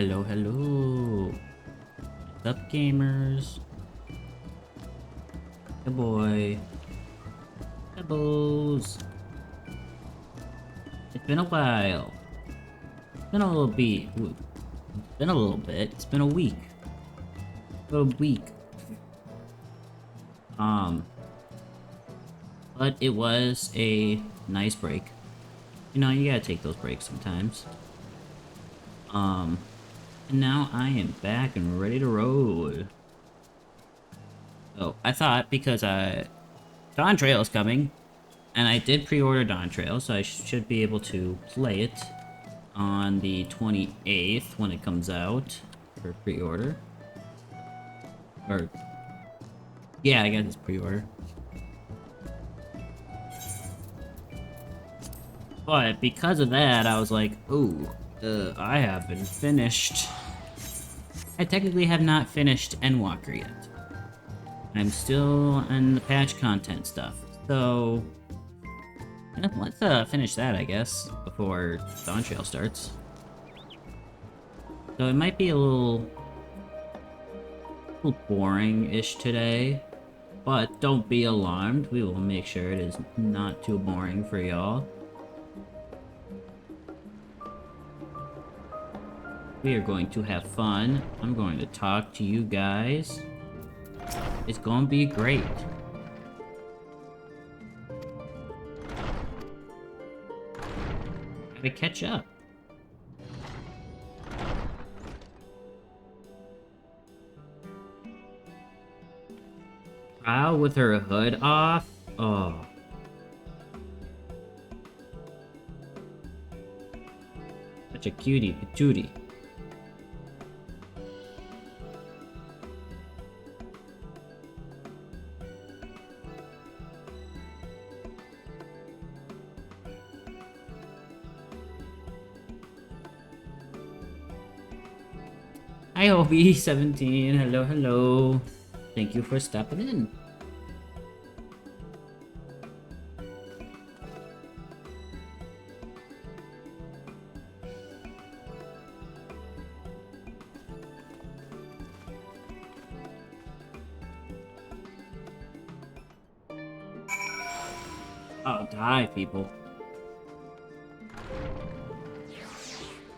Hello, hello. What's up, gamers? Good boy. Pebbles. It's been a while. It's been a little bit. It's been a little bit. It's been a week. But it was a nice break. You know, you gotta take those breaks sometimes. And now I am back and ready to roll. So, I thought because DAWNTRAIL is coming, and I did pre-order DAWNTRAIL, so I should be able to play it on the 28th when it comes out for pre-order. Or, yeah, I guess it's pre-order. But because of that, I was like, ooh, I haven't finished. I technically have not finished Endwalker yet. I'm still in the patch content stuff. So, yeah, let's finish that, I guess, before DAWNTRAIL starts. So it might be a little boring-ish today, but don't be alarmed. We will make sure it is not too boring for y'all. We are going to have fun. I'm going to talk to you guys. It's gonna be great. Gotta catch up. Wow, with her hood off? Oh. Such a cutie patootie. Hi Obi17, hello, hello. Thank you for stopping in. Oh, die, people.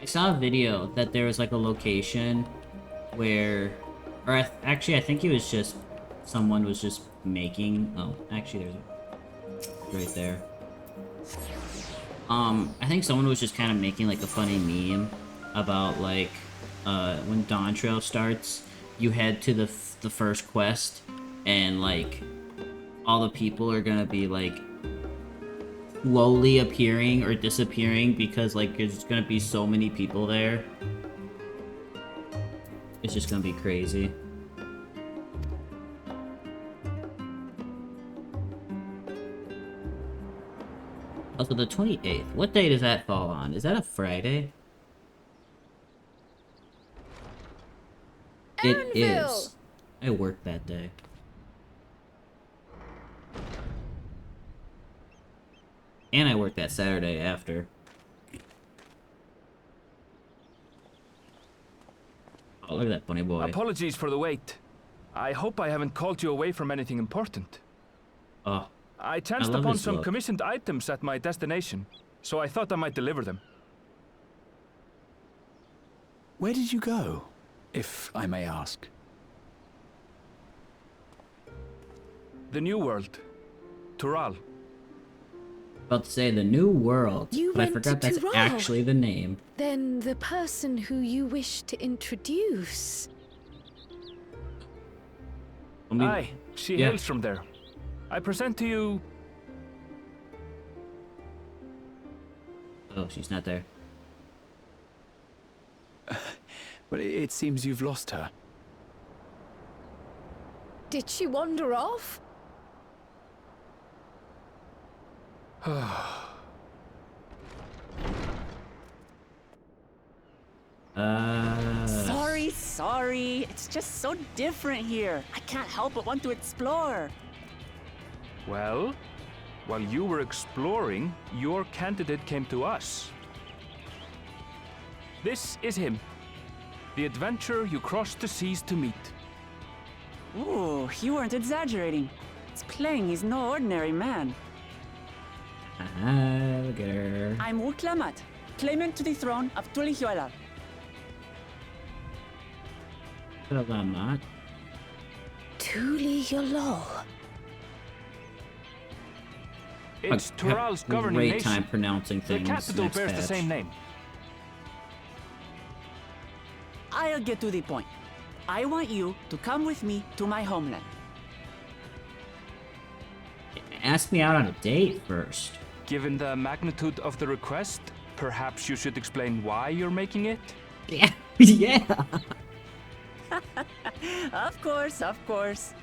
I saw a video that there was like a location where, or actually I think it was just, someone was just making, oh, actually there's a, right there. I think someone was just kind of making like a funny meme about like, when DAWNTRAIL starts, you head to the first quest, and like, all the people are gonna be like, slowly appearing or disappearing because like there's gonna be so many people there. It's just gonna be crazy. Also, the 28th. What day does that fall on? Is that a Friday? It is. I work that day. And I work that Saturday after. Oh, look at that bunny boy. Apologies for the wait. I hope I haven't called you away from anything important. Oh, I chanced upon some commissioned items at my destination, so I thought I might deliver them. Where did you go, if I may ask? The New World. Tural. About to say the New World, You but I went forgot to that's Tural. actually the name. Then the person who you wish to introduce. Aye, she hails from there. I present to you... Oh, she's not there. But it seems you've lost her. Did she wander off? Sorry. It's just so different here. I can't help but want to explore. Well, while you were exploring, your candidate came to us. This is him. The adventurer you crossed the seas to meet. Ooh, you weren't exaggerating. It's plain he's no ordinary man. Ah, look at her. I'm Uklamat, claimant to the throne of Tulihuela. Salamat. Tuli Yolol. It's Tural's governing Great nation. time pronouncing The things. capital next bears the patch. same name. I'll get to the point. I want you to come with me to my homeland. Ask me out on a date first. Given the magnitude of the request, perhaps you should explain why you're making it? Yeah. Yeah. Of course, of course.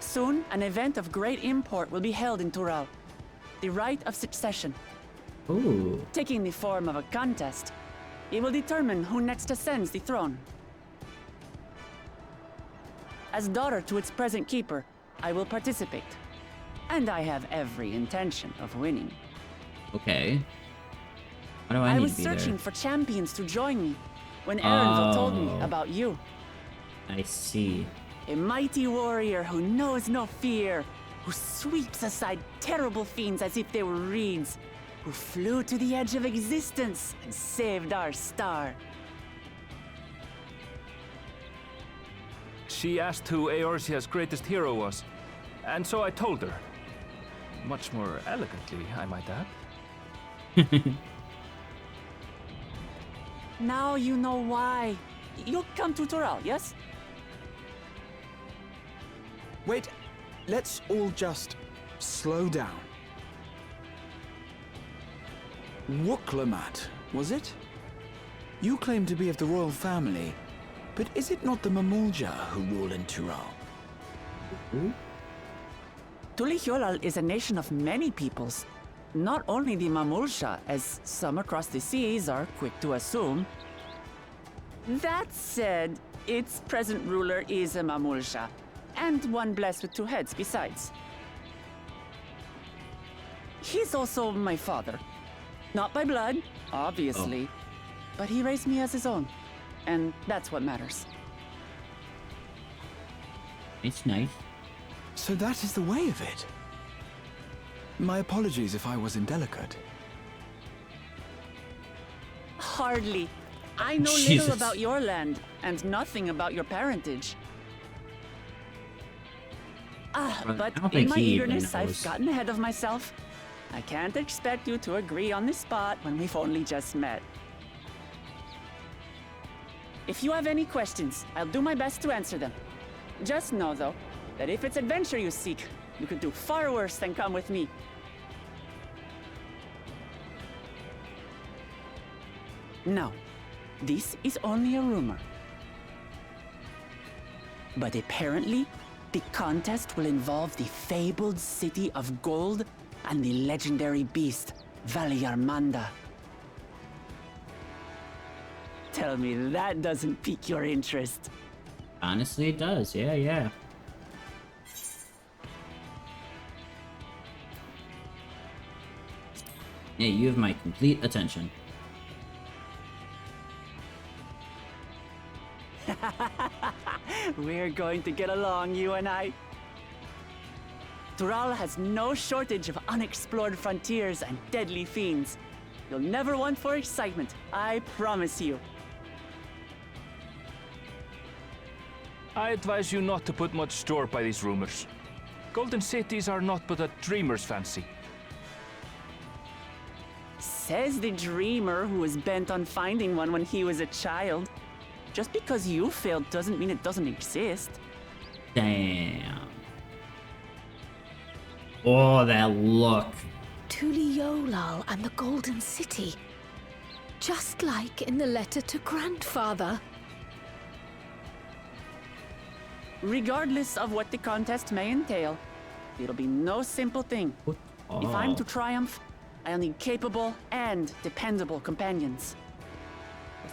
Soon, an event of great import will be held in Tural. The Rite of Succession. Ooh. Taking the form of a contest, it will determine who next ascends the throne. As daughter to its present keeper, I will participate. And I have every intention of winning. Okay. Why do I I need was to be searching there? for champions to join me when Erenville told me Oh. about you. I see. A mighty warrior who knows no fear, who sweeps aside terrible fiends as if they were reeds, who flew to the edge of existence and saved our star. She asked who Eorzea's greatest hero was, and so I told her. Much more elegantly, I might add. Now you know why. You'll come to Tural, yes? Wait, let's all just slow down. Wuklamat, was it? You claim to be of the royal family, but is it not the Mamulja who rule in Tural? Tulihuela is a nation of many peoples. Not only the Mamulsha, as some across the seas are quick to assume. That said, its present ruler is a Mamulsha, and one blessed with two heads besides. He's also my father. Not by blood, obviously, but he raised me as his own, and that's what matters. It's nice. So that is the way of it. My apologies if I was indelicate. Hardly. I know Jesus. little about your land, and nothing about your parentage. But I don't in think my he even eagerness, I've knows. gotten ahead of myself. I can't expect you to agree on the spot when we've only just met. If you have any questions, I'll do my best to answer them. Just know, though, that if it's adventure you seek, you could do far worse than come with me. Now, this is only a rumor. But apparently, the contest will involve the fabled city of gold and the legendary beast, Valyarmanda. Tell me that doesn't pique your interest. Honestly, it does. Yeah, yeah. Yeah, you have my complete attention. We're going to get along, you and I. Tural has no shortage of unexplored frontiers and deadly fiends. You'll never want for excitement, I promise you. I advise you not to put much store by these rumors. Golden cities are not but a dreamer's fancy. Says the dreamer who was bent on finding one when he was a child. Just because you failed doesn't mean it doesn't exist. Damn. Oh, that look. Tuli Yolal and the Golden City. Just like in the letter to grandfather. Regardless of what the contest may entail, it'll be no simple thing. If I'm to triumph, I'll need capable and dependable companions.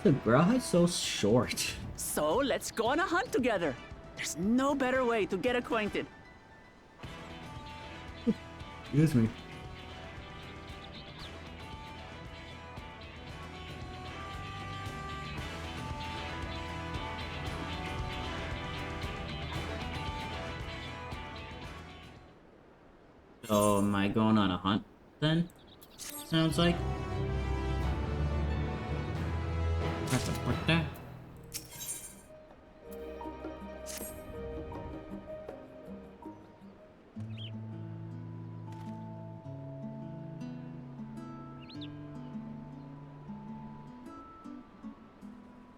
The girl is so short. So let's go on a hunt together. There's no better way to get acquainted. Excuse me. So am I going on a hunt then? Sounds like. That's a puerta.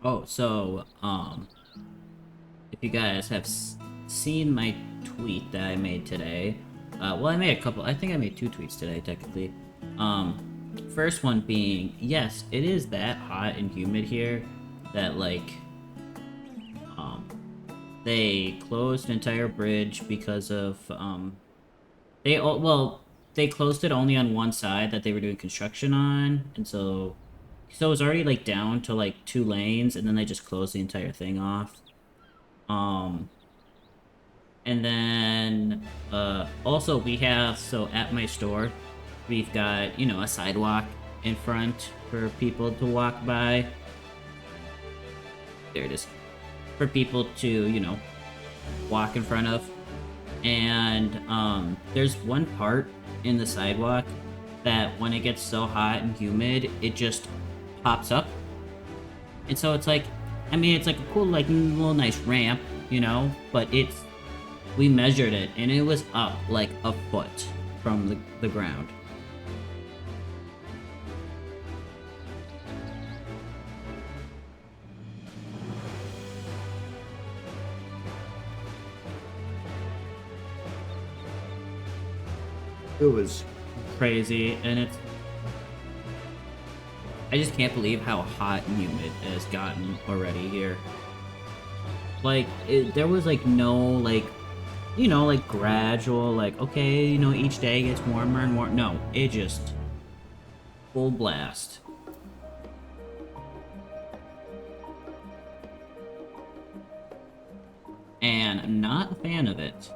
Oh, so, if you guys have seen my tweet that I made today, well, I made a couple, I think I made 2 tweets today, technically. First one being, yes, it is that hot and humid here that, like, they closed an entire bridge because of, they closed it only on one side that they were doing construction on, and so it was already, like, down to, like, 2 lanes, and then they just closed the entire thing off. And then, also we have, so at my store, we've got, you know, a sidewalk in front for people to walk by. There it is. For people to, you know, walk in front of. And, there's one part in the sidewalk that when it gets so hot and humid, it just pops up. And so it's like, I mean, it's like a cool, like, little nice ramp, you know, but we measured it, and it was up, like, a foot from the ground. It was crazy, and I just can't believe how hot and humid it has gotten already here. Like, there was, like, no, like, you know, like, gradual, like, okay, you know, each day gets warmer and warmer. No, it just full blast. And I'm not a fan of it.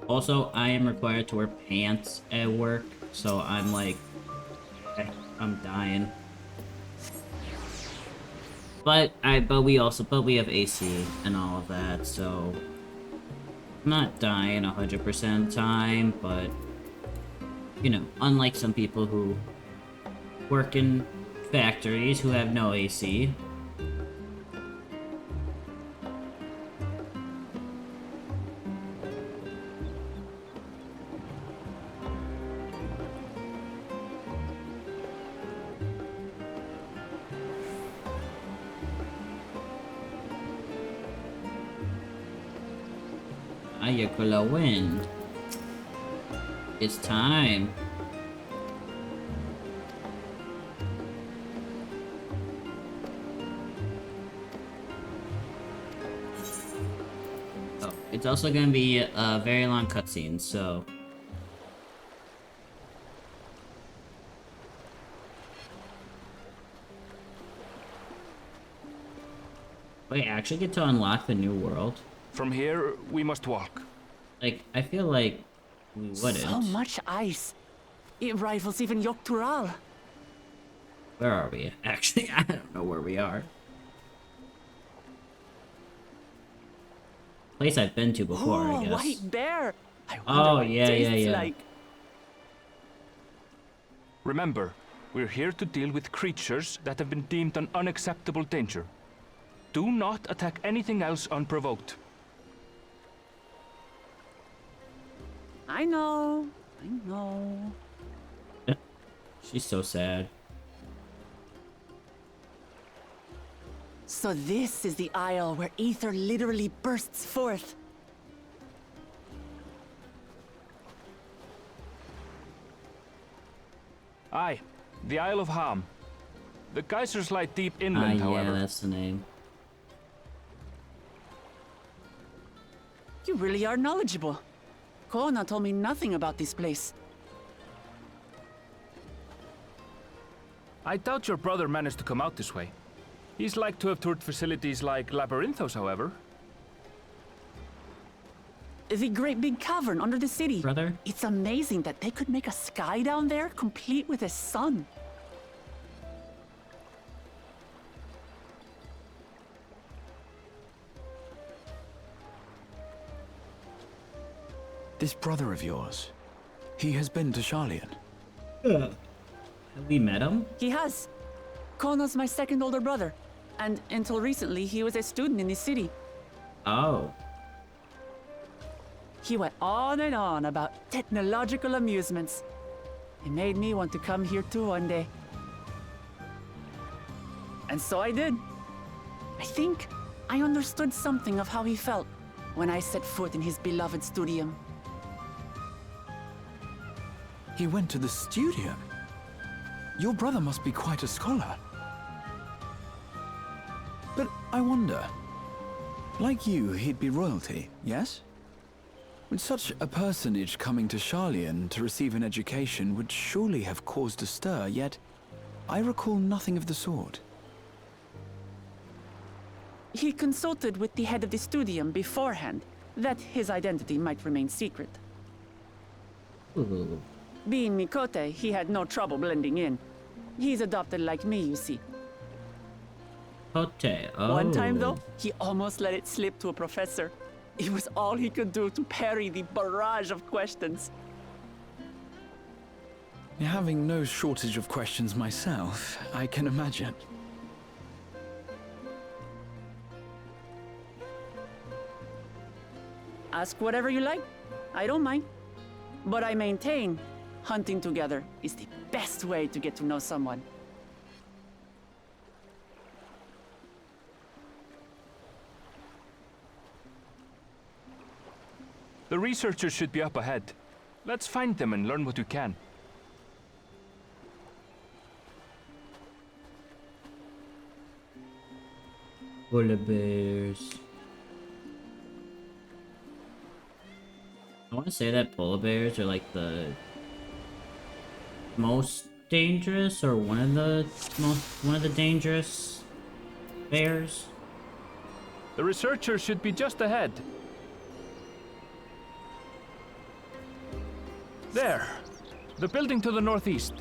Also, I am required to wear pants at work, so I'm like, I'm dying. But we have AC and all of that, so I'm not dying 100% of the time, but, you know, unlike some people who work in factories who have no AC. IGLOO wind. It's time. Oh, it's also gonna be a very long cutscene, so. Wait, I actually get to unlock the new world? From here, we must walk. Like, I feel like we wouldn't. So much ice. It rivals even DAWNTRAIL. Where are we? Actually, I don't know where we are. Place I've been to before, I guess. White bear. I wonder Oh, what yeah, it yeah, tastes yeah. like. Remember, we're here to deal with creatures that have been deemed an unacceptable danger. Do not attack anything else unprovoked. I know. She's so sad. So this is the isle where ether literally bursts forth. Aye, the Isle of Ham. The geysers lie deep inland, however. Yeah, that's the name. You really are knowledgeable. Kona told me nothing about this place. I doubt your brother managed to come out this way. He's like to have toured facilities like Labyrinthos, however. The great big cavern under the city. Brother? It's amazing that they could make a sky down there complete with a sun. This brother of yours, He has been to Charlian. Have we met him? He has. Kono's my second older brother, and until recently, he was a student in the city. Oh. He went on and on about technological amusements. It made me want to come here too one day. And so I did. I think I understood something of how he felt when I set foot in his beloved studium. He went to the studium? Your brother must be quite a scholar. But I wonder, like you, he'd be royalty, yes? With such a personage coming to Charlian to receive an education would surely have caused a stir, yet I recall nothing of the sort. He consulted with the head of the studium beforehand, that his identity might remain secret. Ooh. Being Mikote, he had no trouble blending in. He's adopted like me, you see. Hote. Oh. One time, though, he almost let it slip to a professor. It was all he could do to parry the barrage of questions. Having no shortage of questions myself, I can imagine. Ask whatever you like. I don't mind. But I maintain, hunting together is the best way to get to know someone. The researchers should be up ahead. Let's find them and learn what we can. Polar bears. I want to say that polar bears are like the most dangerous, or one of the dangerous bears. The researchers should be just ahead. There. The building to the northeast.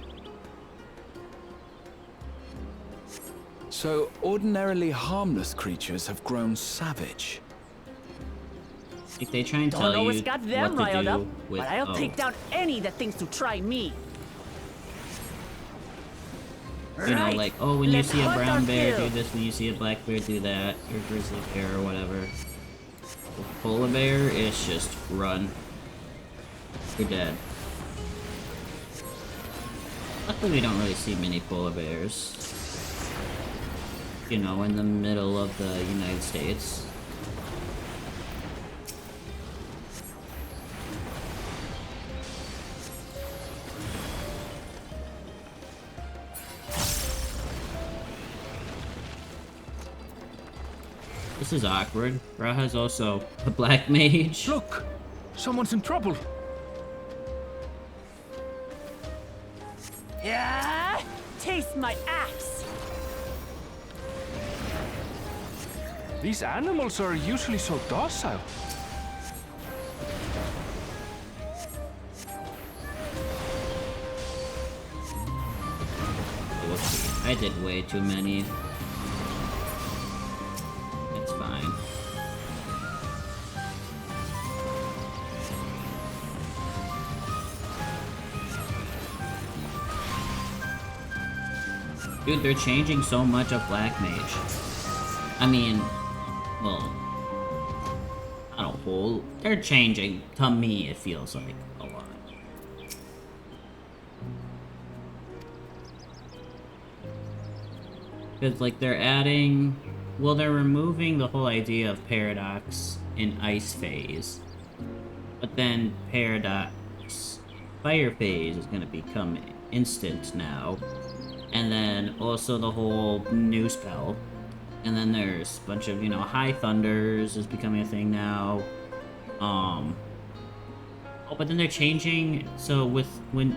So, ordinarily harmless creatures have grown savage. Like they try and Don't tell know you what's got them what to riled do up, with. but I'll take down any that thinks to try me. You know, Right, like, oh, when you let's see a hunt brown our bear, kill. do this. When you see a black bear, do that. Or grizzly bear, or whatever. With polar bear, it's just run. You're dead. Luckily, we don't really see many polar bears. You know, in the middle of the United States. This is awkward. Raha's also a black mage. Look! Someone's in trouble! Yeah! Taste my axe! These animals are usually so docile. Whoopsie. I did way too many. It's fine. Dude, they're changing so much of Black Mage. I mean, well, not a whole. They're changing. To me, it feels like a lot. Because, like, they're adding... Well, they're removing the whole idea of Paradox in Ice Phase. But then Paradox Fire Phase is going to become instant now. And then also the whole new spell. And then there's a bunch of, you know, High Thunders is becoming a thing now. Oh, but then they're changing. So with when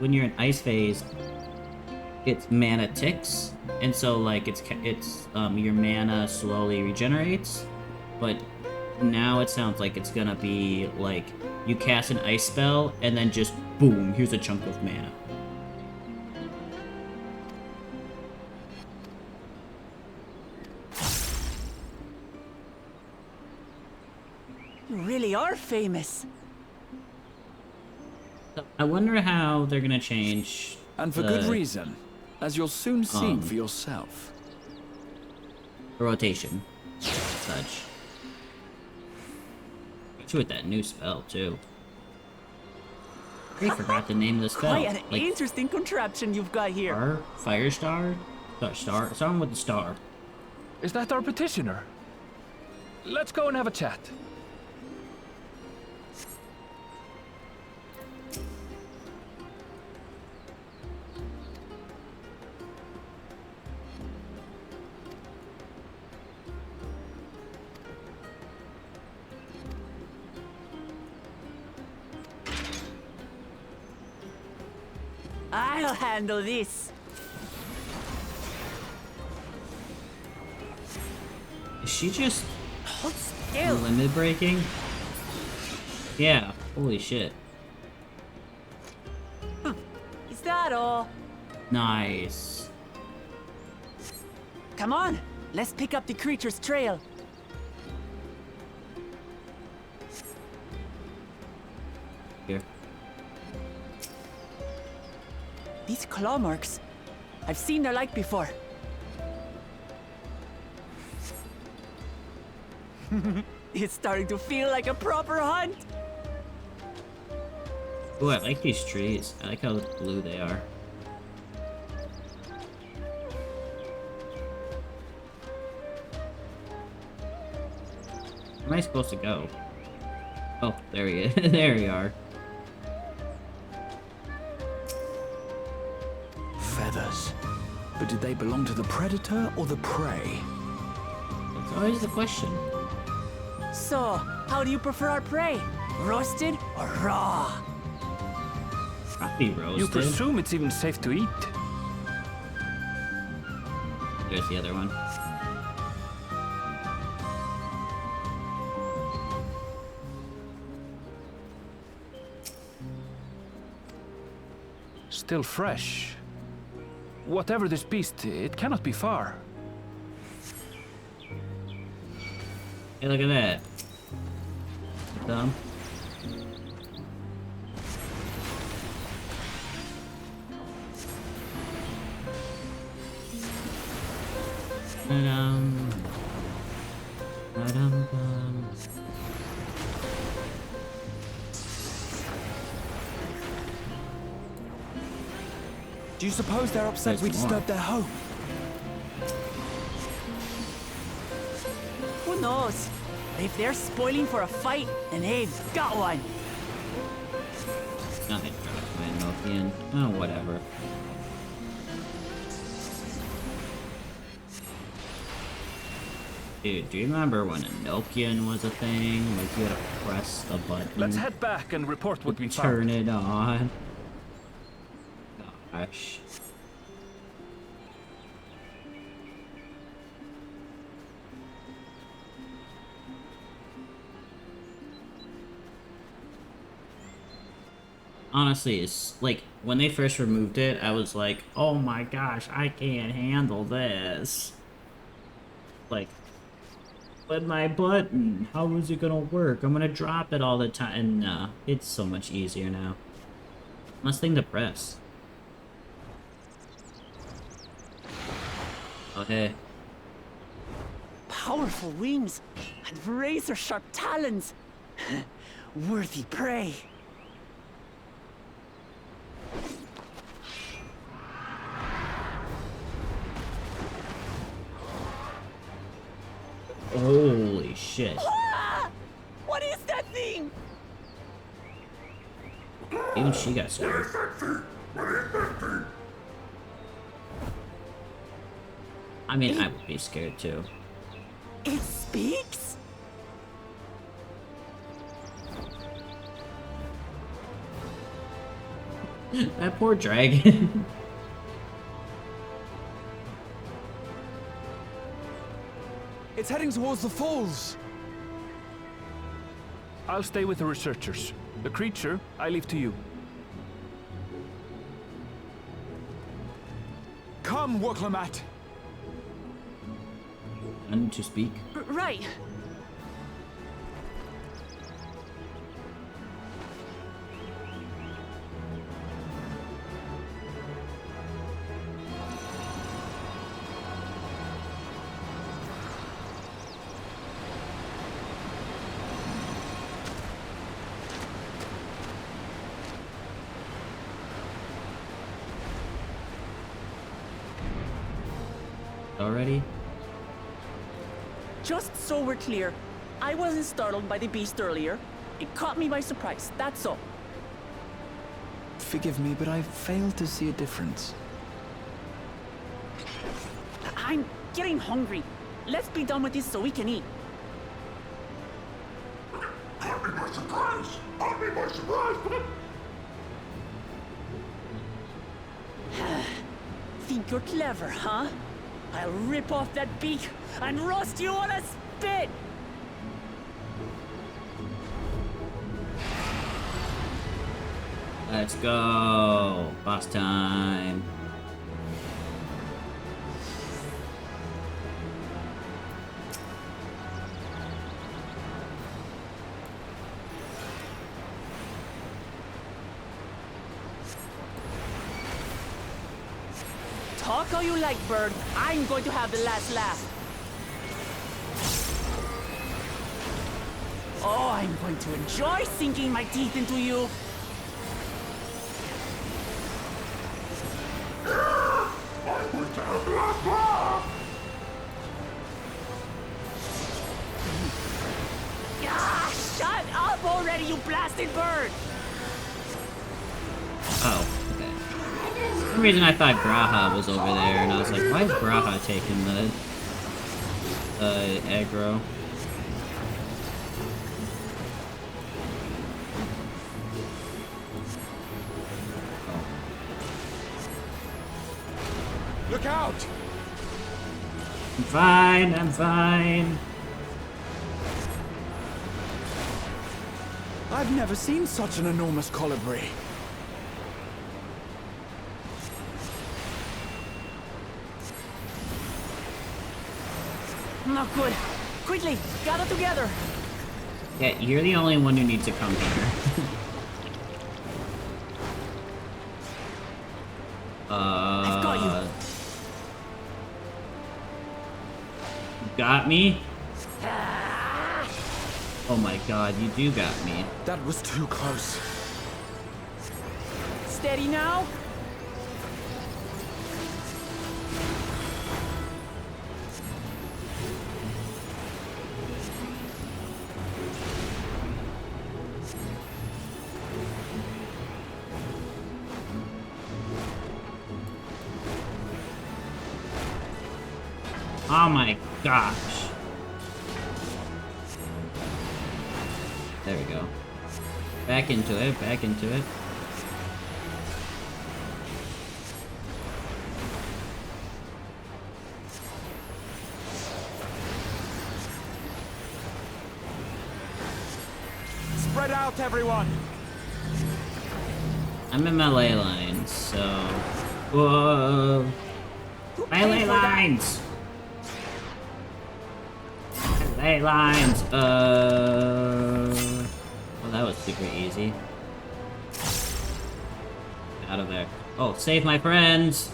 you're in Ice Phase, it's mana ticks, and so like it's your mana slowly regenerates. But now it sounds like it's gonna be like you cast an ice spell and then just boom, here's a chunk of mana. You really are famous. So I wonder how they're gonna change. And for good reason, as you'll soon see for yourself. The rotation, such. Especially with that new spell too. I forgot the name of the spell. Quite an interesting contraption you've got here. Firestar? Star? Someone with the star. Is that our petitioner? Let's go and have a chat. I'll handle this. Is she just Hold still. limit breaking? Yeah, holy shit. Is that all? Nice. Come on, let's pick up the creature's trail. Here. These claw marks. I've seen their like before. It's starting to feel like a proper hunt. Oh, I like these trees. I like how blue they are. Where am I supposed to go? Oh, there he is. There you are. Feathers. But did they belong to the predator or the prey? That's always the question. So, how do you prefer our prey? Roasted or raw? Probably roasted. You presume it's even safe to eat? There's the other one. Still fresh. Whatever this beast, it cannot be far. Hey, look at that. Dumb. Ba-dum-bum. Do you suppose they're upset There's we more. disturbed their home? Who knows? If they're spoiling for a fight, then they've got one. Nothing dropped my Nokian. Oh, whatever. Dude, do you remember when a Nokian was a thing? Like, you had to press the button. Let's head back and report what we found. Turn it on. Gosh. Honestly, it's like when they first removed it, I was like, oh my gosh, I can't handle this. Like, but my button, how is it gonna work? I'm gonna drop it all the time. And nah, it's so much easier now. Less thing to press. Okay. Powerful wings and razor-sharp talons. Worthy prey. Holy shit. Ah! What is that thing? Even she got scared. I mean, I would be scared too. It speaks? That poor dragon. It's heading towards the falls. I'll stay with the researchers. The creature, I leave to you. Come, Woklamat. None to speak. Right. already? Just so we're clear, I wasn't startled by the beast earlier. It caught me by surprise, that's all. Forgive me, but I fail to see a difference. I'm getting hungry. Let's be done with this so we can eat. Caught me by surprise! Caught me by surprise! Think you're clever, huh? I'll rip off that beak and roast you on a spit! Let's go! Boss time! Talk all you like, bird. I'm going to have the last laugh. Oh, I'm going to enjoy sinking my teeth into you. I'm going to have the last laugh! Ah, shut up already, you blasted bird! Oh, okay. For some reason I thought Graha was over there, and I was like, why is Graha taking the aggro? Look out! I'm fine, I'm fine. I've never seen such an enormous colibri. Not good. Quickly, gather together. Yeah, you're the only one who needs to come here. I've got you. Got me? Oh my god, you do got me. That was too close. Steady now. Oh my gosh. There we go. Back into it, back into it. Spread out, everyone! I'm in my ley lines, so... Whoa! My ley lines! Ley lines! Well, that was super easy. Out of there. Oh, save my friends!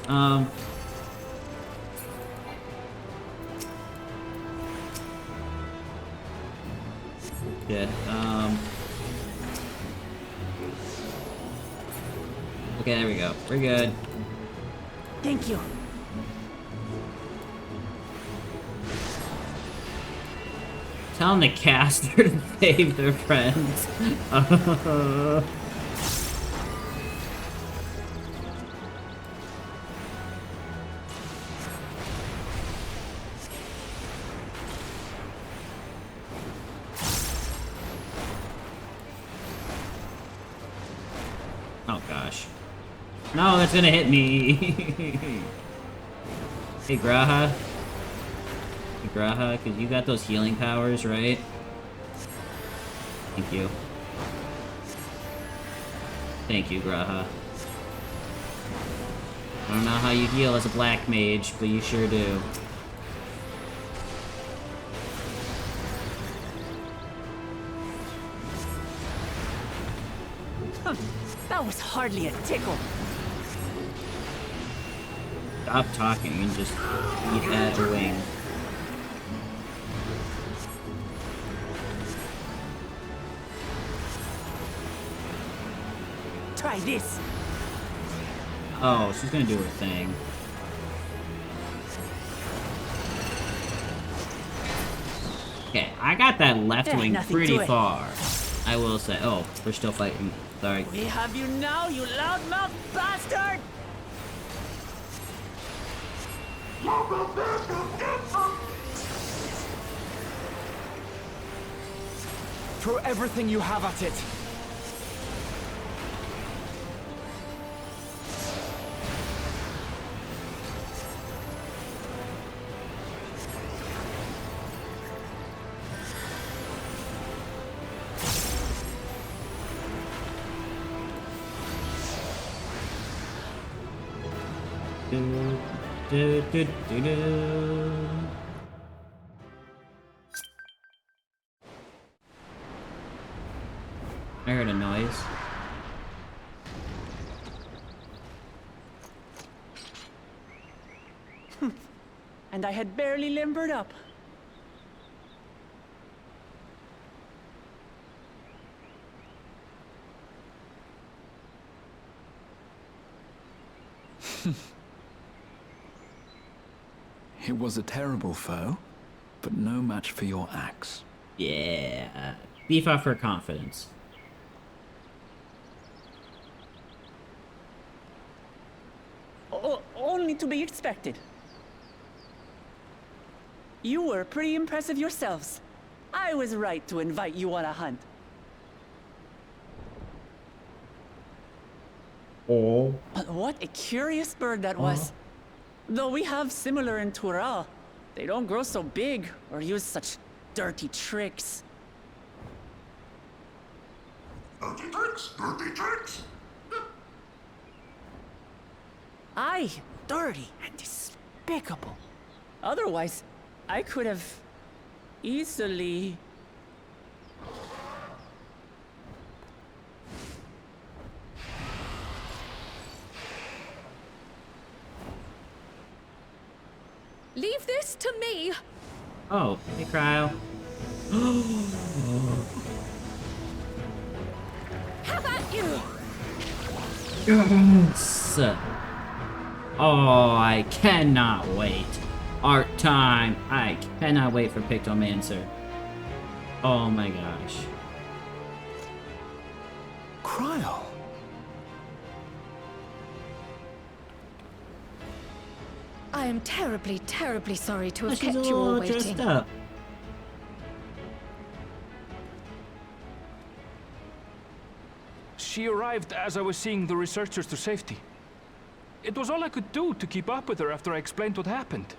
Good, okay, there we go. We're good. Thank you. Telling the caster to save their friends. Oh gosh. No, that's gonna hit me. Hey Graha. Hey Graha, cause you got those healing powers, right? Thank you. Thank you, Graha. I don't know how you heal as a black mage, but you sure do. That was hardly a tickle. Stop talking and just eat that wing. Try this. Oh, she's gonna do her thing. I got that left wing nothing pretty to it. far. I will say. Oh, we're still fighting. Sorry. We have you now, you loudmouth bastard! Throw everything you have at it. Do. I heard a noise. And I had barely limbered up. It was a terrible foe, but no match for your axe. Yeah. Beef up her confidence. Only to be expected. You were pretty impressive yourselves. I was right to invite you on a hunt. Oh. What a curious bird that was. Though we have similar in Tural, they don't grow so big or use such dirty tricks. Dirty tricks, dirty tricks. Aye, dirty and despicable. Otherwise, I could have easily... Leave this to me. Oh, hey, Cryo. Have at you. Yes. Oh, I cannot wait. Art time. I cannot wait for Pictomancer. Oh my gosh. Cryo! I am terribly, terribly sorry to have She's a kept you all little waiting. dressed up. She arrived as I was seeing the researchers to safety. It was all I could do to keep up with her after I explained what happened.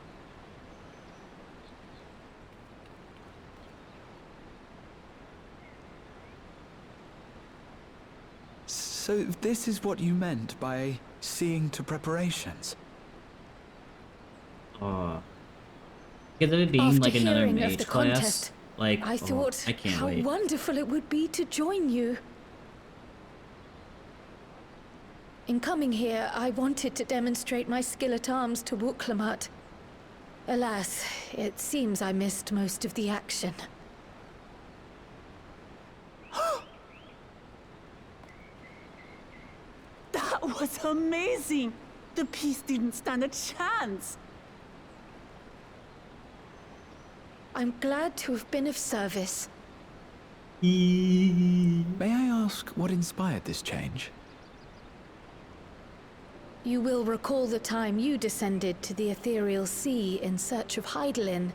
So this is what you meant by seeing to preparations? Could it being After like another hearing of mage the class? contest, Like, I thought I can't how wait. wonderful it would be to join you. In coming here, I wanted to demonstrate my skill at arms to Wuklamut. Alas, it seems I missed most of the action. That was amazing! The piece didn't stand a chance! I'm glad to have been of service. May I ask what inspired this change? You will recall the time you descended to the ethereal sea in search of Heidelin.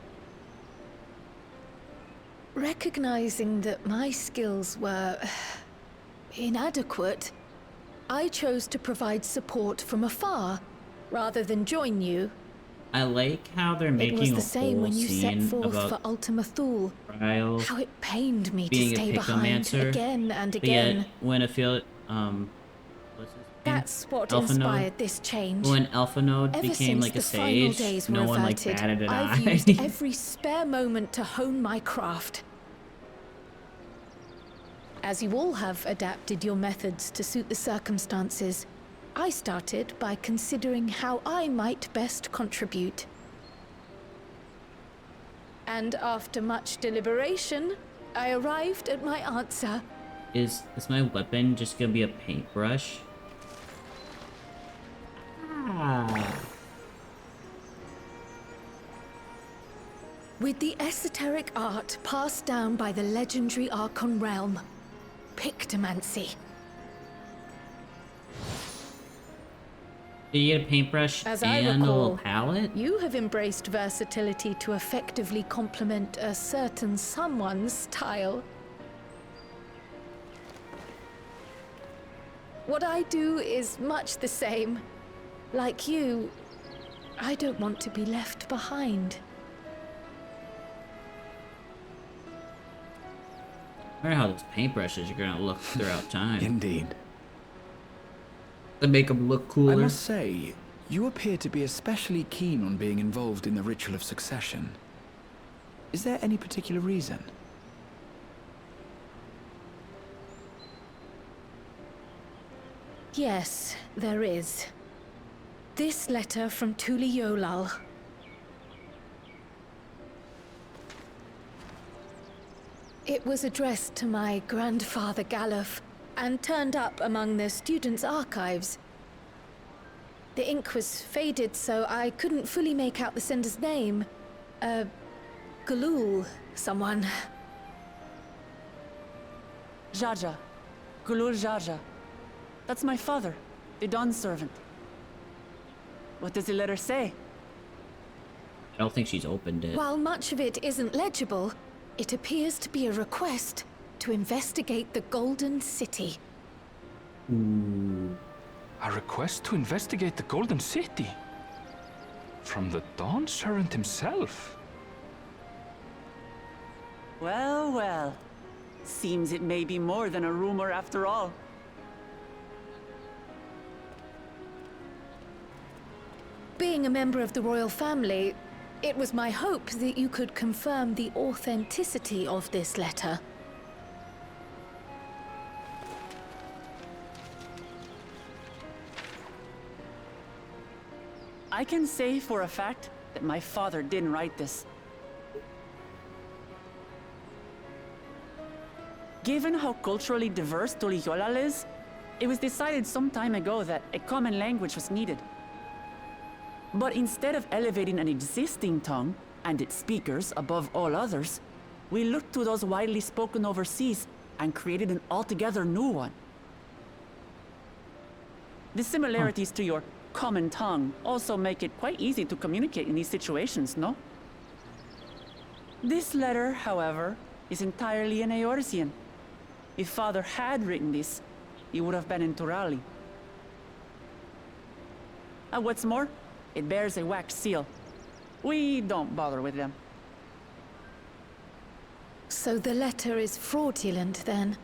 Recognizing that my skills were inadequate, I chose to provide support from afar, rather than join you. I like how they're It making was a the same whole when you set scene forth for about Ultima Thule. Trial How it pained me to being a stay behind Pictomancer. again and But again. yet, when I feel what's his name? That's what Alpha Node? inspired this change. When Alpha Node Ever became since like a the final sage, days were no one like averted, batted an I've eye. used every spare moment to hone my craft. As you all have adapted your methods to suit the circumstances, I started by considering how I might best contribute. And after much deliberation, I arrived at my answer. Is my weapon just gonna be a paintbrush? Ah. With the esoteric art passed down by the legendary Archon realm, Pictomancy. Do you get a paintbrush As I and a little recall, palette? you have embraced versatility to effectively complement a certain someone's style. What I do is much the same. Like you, I don't want to be left behind. I wonder how those paintbrushes are gonna look throughout time. Indeed. To make them look cooler. I must say, you appear to be especially keen on being involved in the ritual of succession. Is there any particular reason? Yes, there is. This letter from Tuli Yolal. It was addressed to my grandfather Galuf, and turned up among the students' archives. The ink was faded, so I couldn't fully make out the sender's name. IGLOO, someone. Jaja. Gulul Jaja. That's my father, the Dawn servant. What does the letter say? I don't think she's opened it. While much of it isn't legible, it appears to be a request to investigate the Golden City. A request to investigate the Golden City? From the Dawn servant himself? Well, well. Seems it may be more than a rumor after all. Being a member of the royal family, it was my hope that you could confirm the authenticity of this letter. I can say for a fact that my father didn't write this. Given how culturally diverse Tuliyolal is, it was decided some time ago that a common language was needed. But instead of elevating an existing tongue and its speakers above all others, we looked to those widely spoken overseas and created an altogether new one. The similarities to your common tongue also make it quite easy to communicate in these situations, no? This letter, however, is entirely in Eorzean. If Father had written this, he would have been in Turali. And what's more, it bears a wax seal. We don't bother with them. So the letter is fraudulent, then?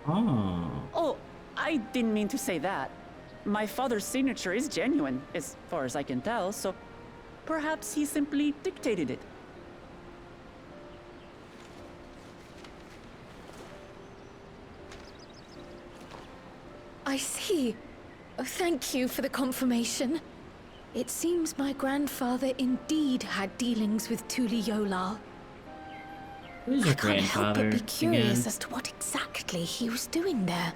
Oh. Oh, I didn't mean to say that. My father's signature is genuine, as far as I can tell, so perhaps he simply dictated it. I see. Oh, thank you for the confirmation. It seems my grandfather indeed had dealings with Tuli Yolal. Who's I your can't help grandfather but be curious again? as to what exactly he was doing there.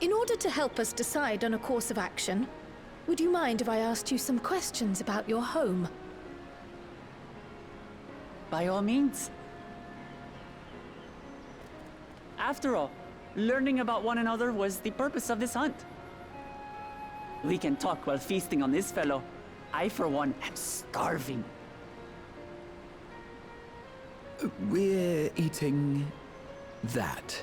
In order to help us decide on a course of action, would you mind if I asked you some questions about your home? By all means. After all, learning about one another was the purpose of this hunt. We can talk while feasting on this fellow. I, for one, am starving. We're eating that.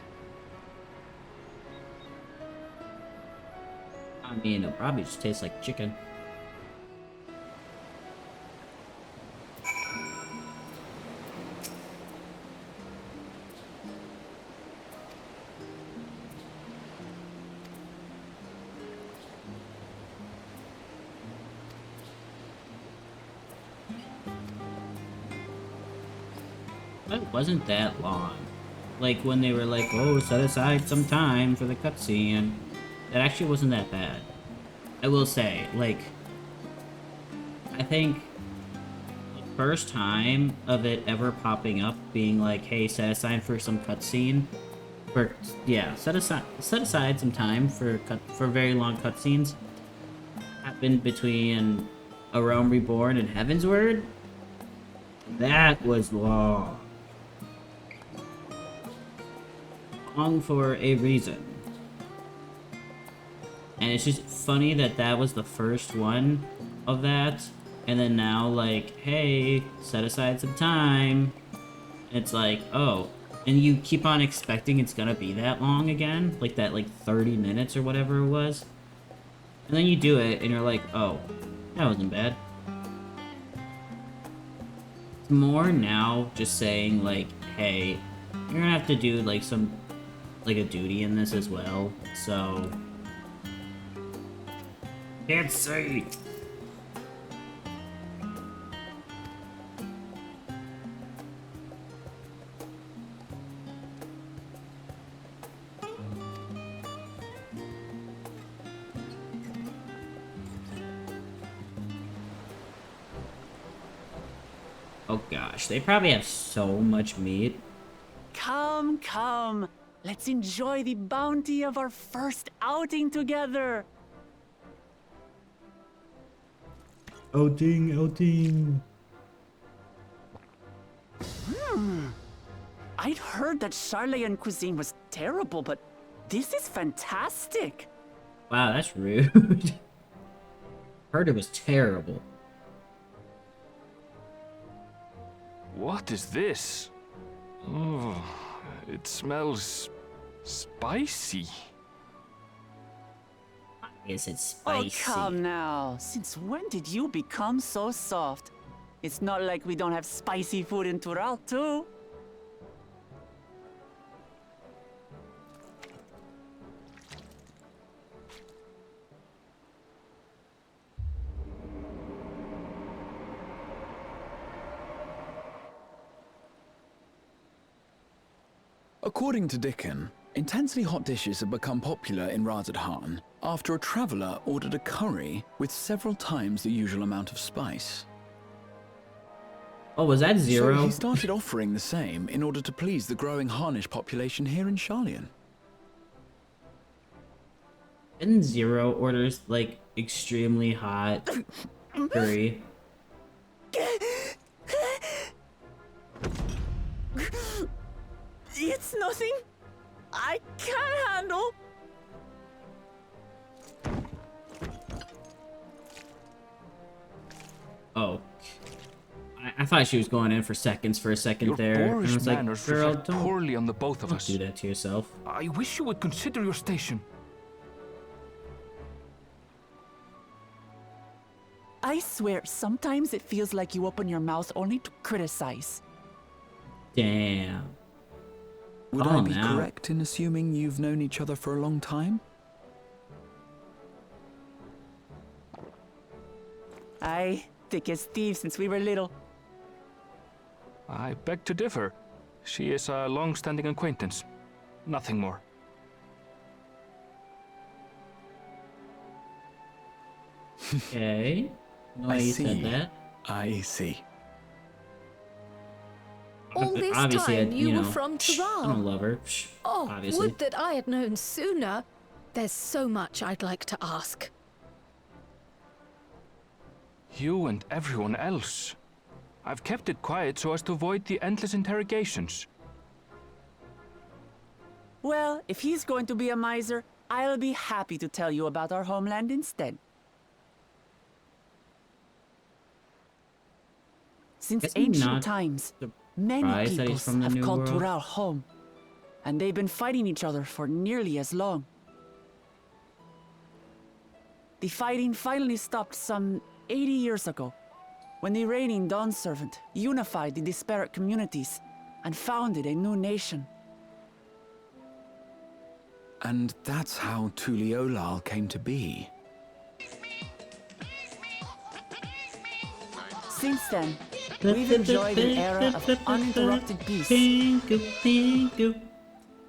I mean, it'll probably just taste like chicken. It wasn't that long. Like when they were like, oh, set aside some time for the cutscene. It actually wasn't that bad. I will say, like, I think the first time of it ever popping up being like, hey, set aside for some cutscene. Set aside some time for very long cutscenes. Happened between A Realm Reborn and Heaven's Word? That was long. Long for a reason. And it's just funny that that was the first one of that. And then now, like, hey, set aside some time. It's like, oh. And you keep on expecting it's gonna be that long again. Like that, like, 30 minutes or whatever it was. And then you do it, and you're like, oh, that wasn't bad. It's more now just saying, like, hey, you're gonna have to do, like, some, like, a duty in this as well. So... Can't see! Oh gosh, they probably have so much meat. Come, come. Let's enjoy the bounty of our first outing together. Outing, outing. I'd heard that Charlian cuisine was terrible, but this is fantastic. Wow, that's rude. Heard it was terrible. What is this? Oh, it smells spicy. Is it Oh, spicy? come now. Since when did you become so soft? It's not like we don't have spicy food in Tural, too. According to Dickon, intensely hot dishes have become popular in Razadhan after a traveller ordered a curry with several times the usual amount of spice. Oh, was that zero? So he started offering the same in order to please the growing Harnish population here in Charlian. And zero orders like extremely hot curry. It's nothing I can't handle. Oh. I thought she was going in for seconds for a second Your there. And I boorish was like, manners girl, reflect don't poorly on the both of us. do that to yourself. I wish you would consider your station. I swear, sometimes it feels like you open your mouth only to criticize. Damn. Would Calm I be now. correct in assuming you've known each other for a long time? Aye, thick as thieves since we were little. I beg to differ. She is a long-standing acquaintance. Nothing more. Okay. No, I you see. said that. I see. All this Obviously, time you were know, from I don't Tural. love her. Oh, Obviously. would that I had known sooner. There's so much I'd like to ask. You and everyone else. I've kept it quiet so as to avoid the endless interrogations. Well, if he's going to be a miser, I'll be happy to tell you about our homeland instead. Since Guess I'm ancient not times, many surprised that he's peoples from the have New called World. Tural home, and they've been fighting each other for nearly as long. The fighting finally stopped some 80 years ago, when the reigning Dawn Servant unified the disparate communities and founded a new nation. And that's how Tuliolal came to be. Since then, we've enjoyed an era of uninterrupted peace.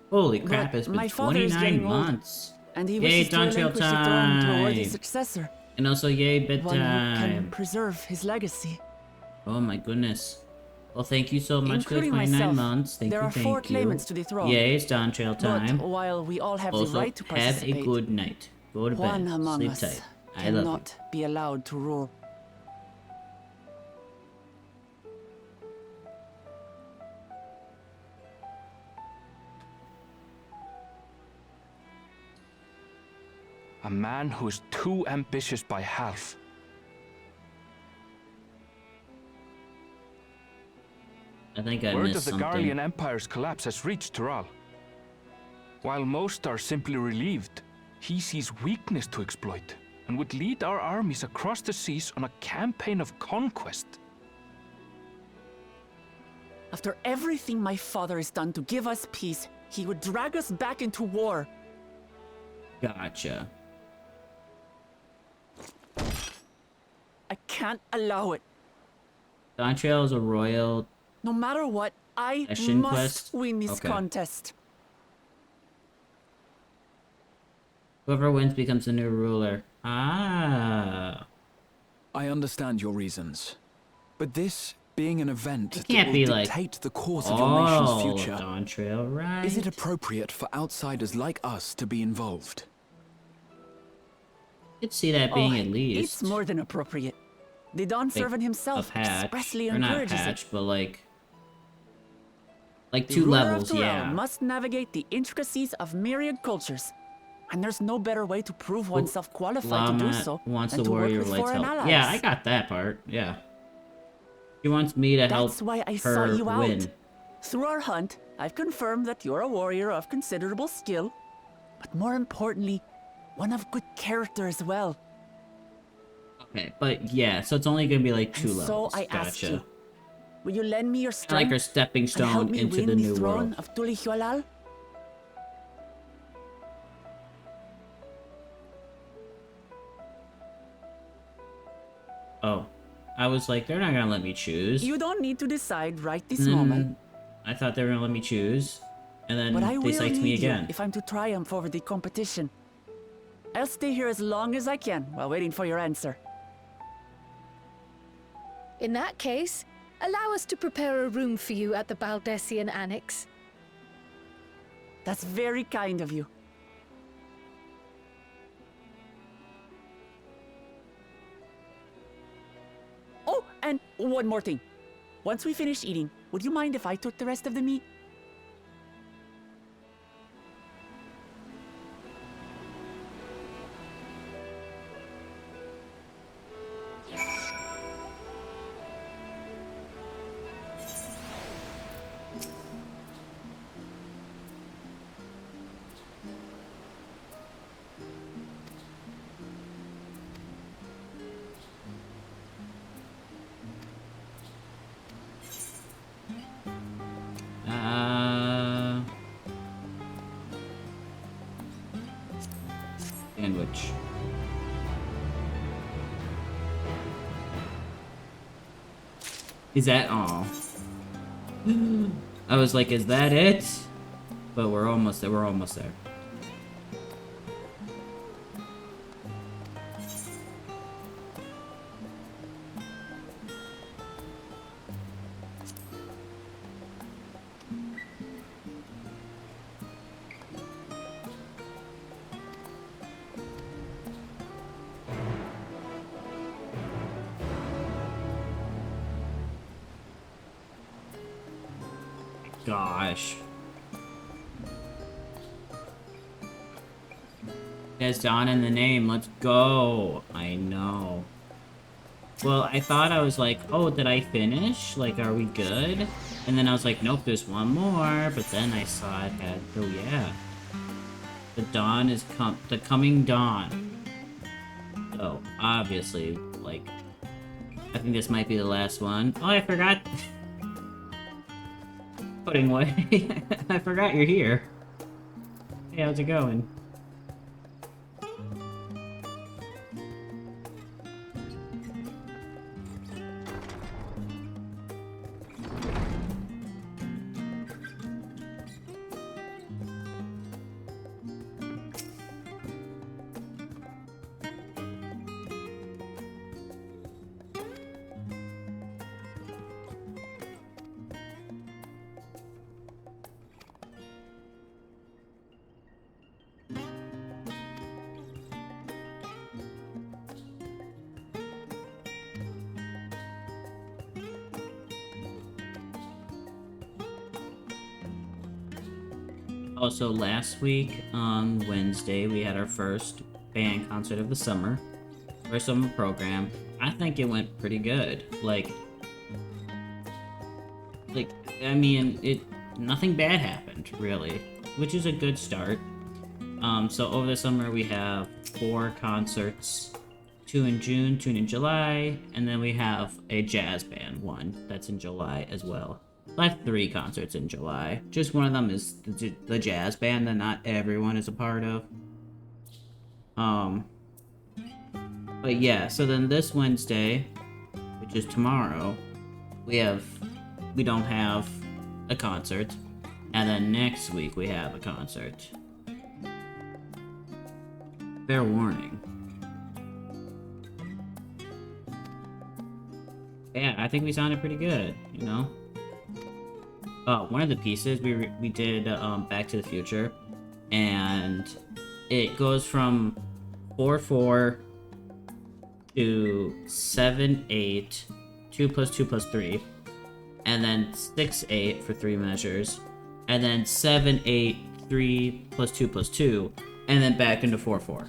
Holy crap, But it's been my father is 29 getting old, months. And he Yay, wishes to DAWNTRAIL relinquish the throne to a worthy time. successor, And also, yay, one who can bedtime. preserve his legacy. Oh my goodness. Well, thank you so much for the Including 29 myself, months. Thank there you, are thank 4 you. claimants to the throne. Yay, it's DAWNTRAIL time. But while we all have the Also, right to have participate, a good night. Go to one bed. among Sleep us tight. I love you. cannot be allowed to rule. A man who is too ambitious by half. I think I Word missed of the something. Garlean Empire's collapse has reached Tural. While most are simply relieved, he sees weakness to exploit and would lead our armies across the seas on a campaign of conquest. After everything my father has done to give us peace, he would drag us back into war. Gotcha. I can't allow it. DAWNTRAIL is a royal. No matter what, I Mission must quest? win this Okay. contest. Whoever wins becomes the new ruler. Ah. I understand your reasons. But this being an event It that can't will be like, dictate the course of your nation's future, DAWNTRAIL, right? is it appropriate for outsiders like us to be involved? I could see that being at least. It's more than appropriate. The Dawn like, Servant a himself patch, expressly or not encourages patch, it. but like The two ruler levels, of Tural yeah. must navigate the intricacies of myriad cultures. And there's no better way to prove oneself qualified to do Llama so wants than the to work warrior with lights foreign help. allies. Yeah, I got that part. Yeah. She wants me to help That's why I her sought you win. out. Through our hunt, I've confirmed that you're a warrior of considerable skill, but more importantly, one of good character as well. Okay, but yeah, so it's only gonna be like two And so levels. I ask Gotcha. you, will you lend me your I strength like her stepping and help stone me into win the new throne world. of Tulihualal? Oh, I was like, they're not gonna let me choose. You don't need to decide right this And then moment, I thought they were gonna let me choose, and then but I they will psyched me need you again. if I'm to triumph over the competition. I'll stay here as long as I can while waiting for your answer. In that case, allow us to prepare a room for you at the Baldessian Annex. That's very kind of you. Oh, and one more thing. Once we finish eating, would you mind if I took the rest of the meat? Sandwich. Is that all? I was like, is that it? But we're almost there. We're almost there. Gosh. There's Dawn in the name. Let's go. I know. Well, I thought I was like, oh, did I finish? Like, are we good? And then I was like, nope, there's one more. But then I saw it had, oh yeah. The dawn is the coming dawn. So, obviously, like, I think this might be the last one. Oh, I forgot. Putting away. I forgot you're here. Hey, how's it going? Also, last week on Wednesday, we had our first band concert of the summer, first summer program. I think it went pretty good. Like, I mean, nothing bad happened, really, which is a good start. So over the summer we have 4 concerts, 2 in June, 2 in July, and then we have a jazz band one that's in July as well. I have 3 concerts in July. Just one of them is the jazz band that not everyone is a part of. But yeah, so then this Wednesday, which is tomorrow, we don't have a concert, and then next week we have a concert. Fair warning. Yeah, I think we sounded pretty good, you know? One of the pieces we did Back to the Future, and it goes from 4/4 to 7/8, 2 plus 2 plus 3, and then 6/8 for 3 measures, and then 7/8, 3 plus 2 plus 2, and then back into 4/4.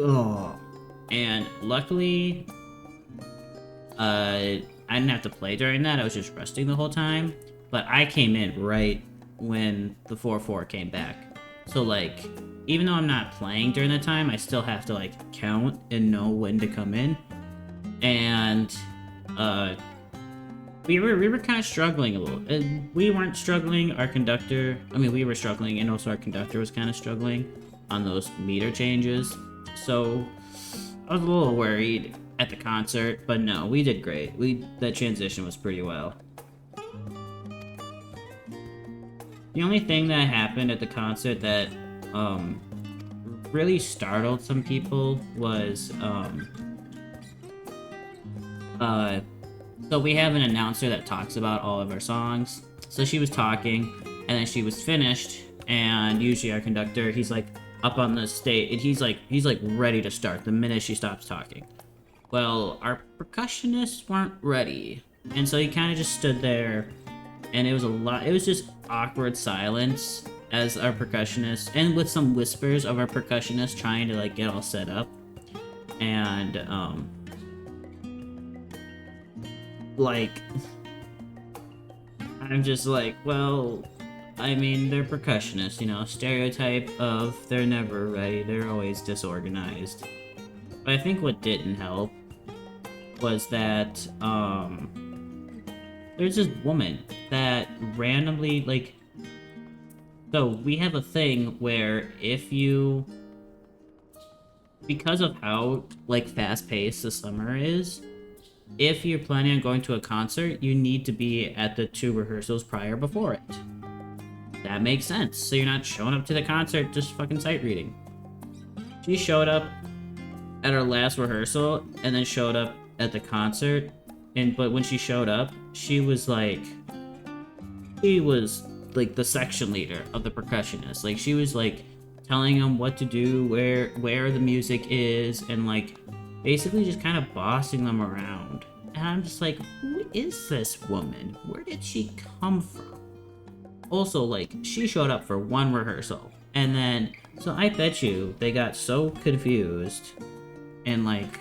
Oh, and luckily, I didn't have to play during that. I was just resting the whole time, but I came in right when the 4/4 came back. So like, even though I'm not playing during the time, I still have to like count and know when to come in. And we were kind of struggling a little. And we weren't struggling. Our conductor, we were struggling, and also our conductor was kind of struggling on those meter changes. So I was a little worried at the concert, but no, we did great. That transition was pretty well. The only thing that happened at the concert that really startled some people was so we have an announcer that talks about all of our songs. So she was talking, and then she was finished, and usually our conductor, he's like up on the stage, and he's like ready to start the minute she stops talking. Well, our percussionists weren't ready, and so he kind of just stood there, and it was just awkward silence as our percussionist, and with some whispers of our percussionist trying to like get all set up, and like, I'm just like, well, they're percussionists, you know, stereotype of they're never ready, they're always disorganized. But I think what didn't help was that, there's this woman that randomly, like, so we have a thing where because of how, like, fast-paced the summer is, if you're planning on going to a concert, you need to be at the 2 rehearsals prior before it. That makes sense, so you're not showing up to the concert just fucking sight reading. She showed up at our last rehearsal, and then showed up at the concert, but when she showed up, she was like the section leader of the percussionists. Like, she was like telling them what to do, where the music is, and like basically just kind of bossing them around. And I'm just like, who is this woman? Where did she come from? Also, like, she showed up for 1 rehearsal, and then, so I bet you they got so confused and like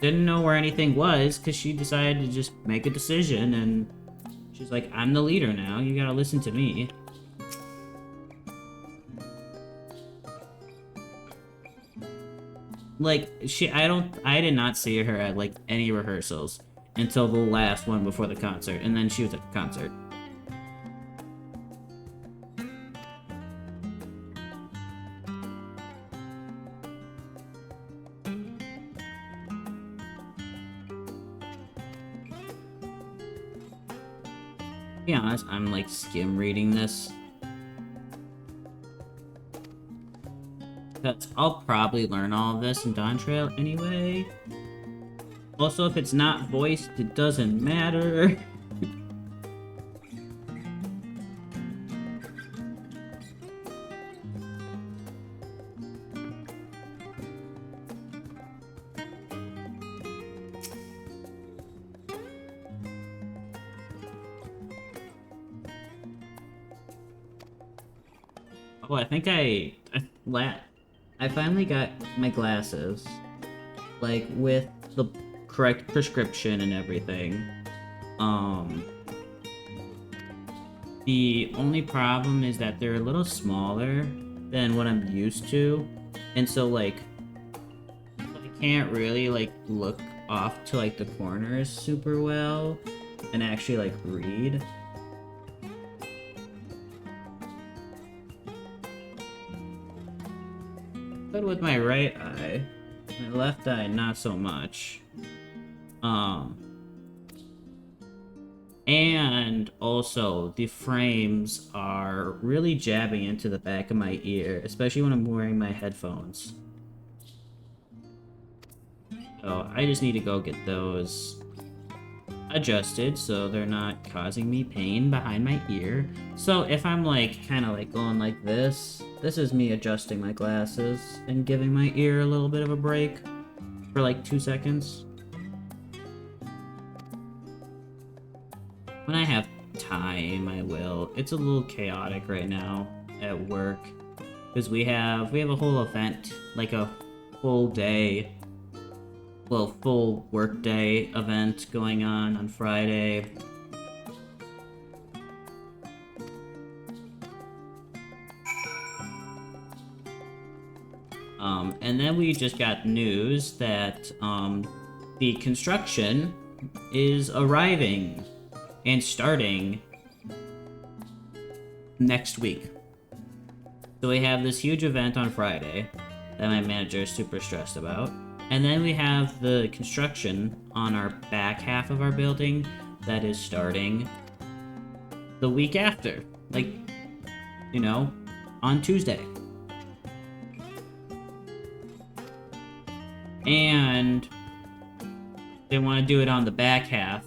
didn't know where anything was, because she decided to just make a decision, and she's like, I'm the leader now, you gotta listen to me. Like, I did not see her at like any rehearsals until the last one before the concert, and then she was at the concert. To be honest, I'm like skim reading this, because I'll probably learn all of this in DAWNTRAIL anyway. Also, if it's not voiced, it doesn't matter. Oh, I think I finally got my glasses, like, with the correct prescription and everything. The only problem is that they're a little smaller than what I'm used to, and so, like, I can't really, like, look off to, like, the corners super well and actually, like, read. But with my right eye, my left eye, not so much. And also, the frames are really jabbing into the back of my ear, especially when I'm wearing my headphones. So I just need to go get those adjusted so they're not causing me pain behind my ear. So if I'm like kind of like going like this is me adjusting my glasses and giving my ear a little bit of a break for like 2 seconds. When I have time, I will. It's a little chaotic right now at work because we have a whole event, like a full day, well, full workday event going on Friday. And then we just got news that the construction is arriving and starting next week. So we have this huge event on Friday that my manager is super stressed about. And then we have the construction on our back half of our building that is starting the week after. Like, you know, on Tuesday. And they want to do it on the back half,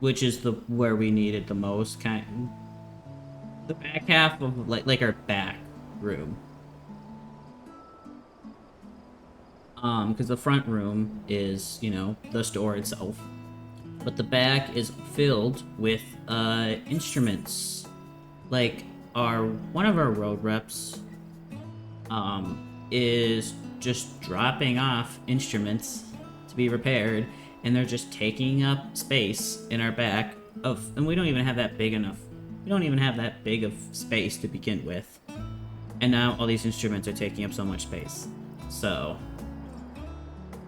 which is where we need it the most, the back half of like our back room. Because the front room is, you know, the store itself, but the back is filled with instruments. Like one of our road reps is just dropping off instruments to be repaired, and they're just taking up space in our back and we don't even have that big of space to begin with. And now all these instruments are taking up so much space. So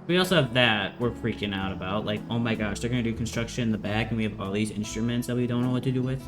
we also have that we're freaking out about. Like, oh my gosh, they're gonna do construction in the back and we have all these instruments that we don't know what to do with.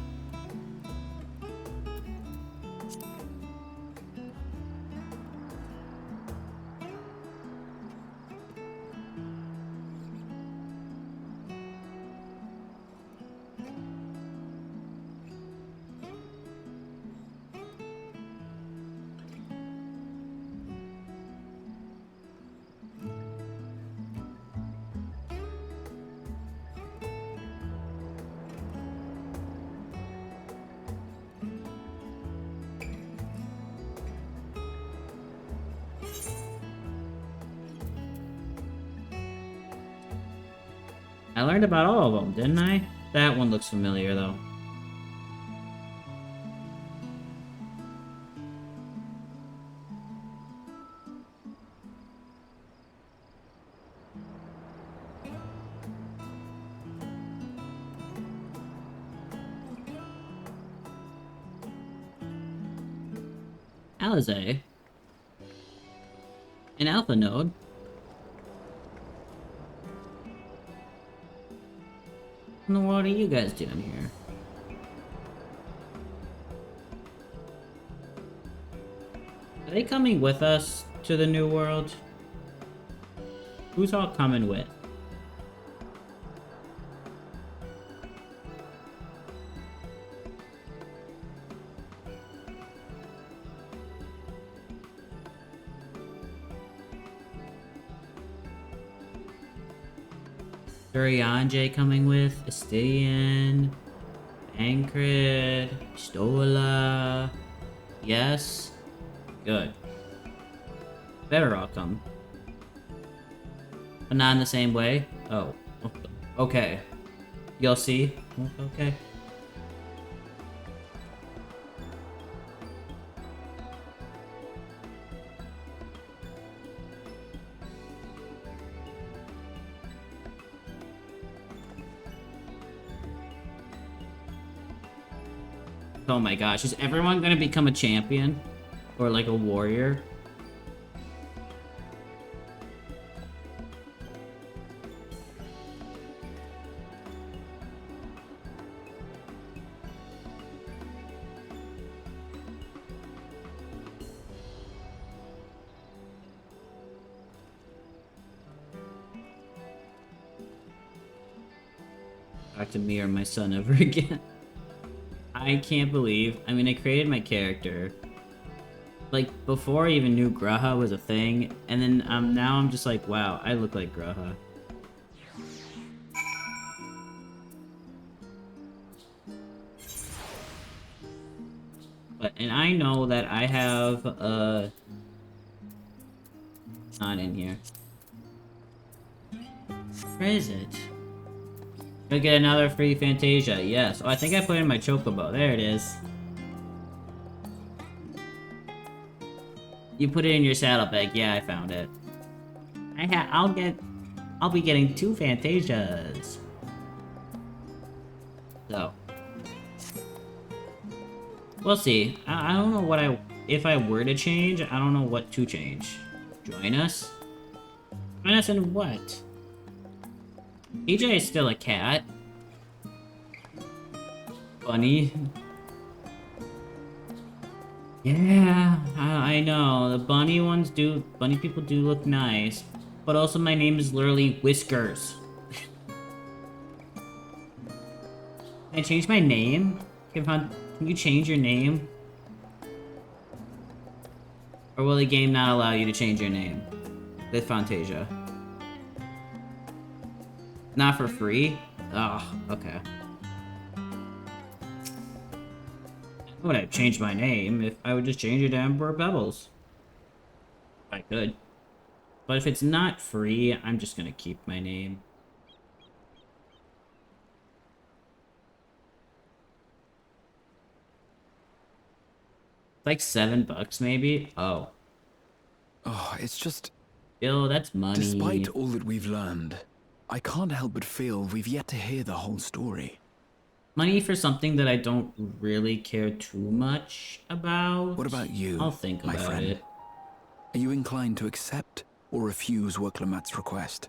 I learned about all of them, didn't I? That one looks familiar, though. Alizé. An alpha node. What in the world are you guys doing here? Are they coming with us to the new world? Who's all coming with? Urianje coming with, Astidian, Ankrid, Stola. Yes? Good. Better all come. But not in the same way? Oh. Okay. You'll see? Okay. Oh my gosh, is everyone gonna become a champion? Or like a warrior? Talk to me or my son ever again. I can't believe. I mean, I created my character. Like, before I even knew Graha was a thing. And then now I'm just like, wow, I look like Graha. And I know that I have, not in here. Where is it? Gonna get another free Fantasia, yes. Oh, I think I put it in my Chocobo. There it is. You put it in your saddlebag. Yeah, I found it. I'll be getting 2 Fantasias. So. We'll see. I don't know what if I were to change, I don't know what to change. Join us? Join us in what? EJ is still a cat. Bunny. Yeah, I know. The bunny people do look nice. But also my name is literally Whiskers. Can I change my name? Can you change your name? Or will the game not allow you to change your name? With Fantasia. Not for free? Oh, okay. I would have changed my name if I would just change it to Emperor Pebbles. If I could. But if it's not free, I'm just gonna keep my name. Like $7 maybe? Oh. Oh, it's just... Yo, that's money. Despite all that we've learned, I can't help but feel we've yet to hear the whole story. Money for something that I don't really care too much about. What about you, I'll think my about friend? it. Are you inclined to accept or refuse Worklamat's request?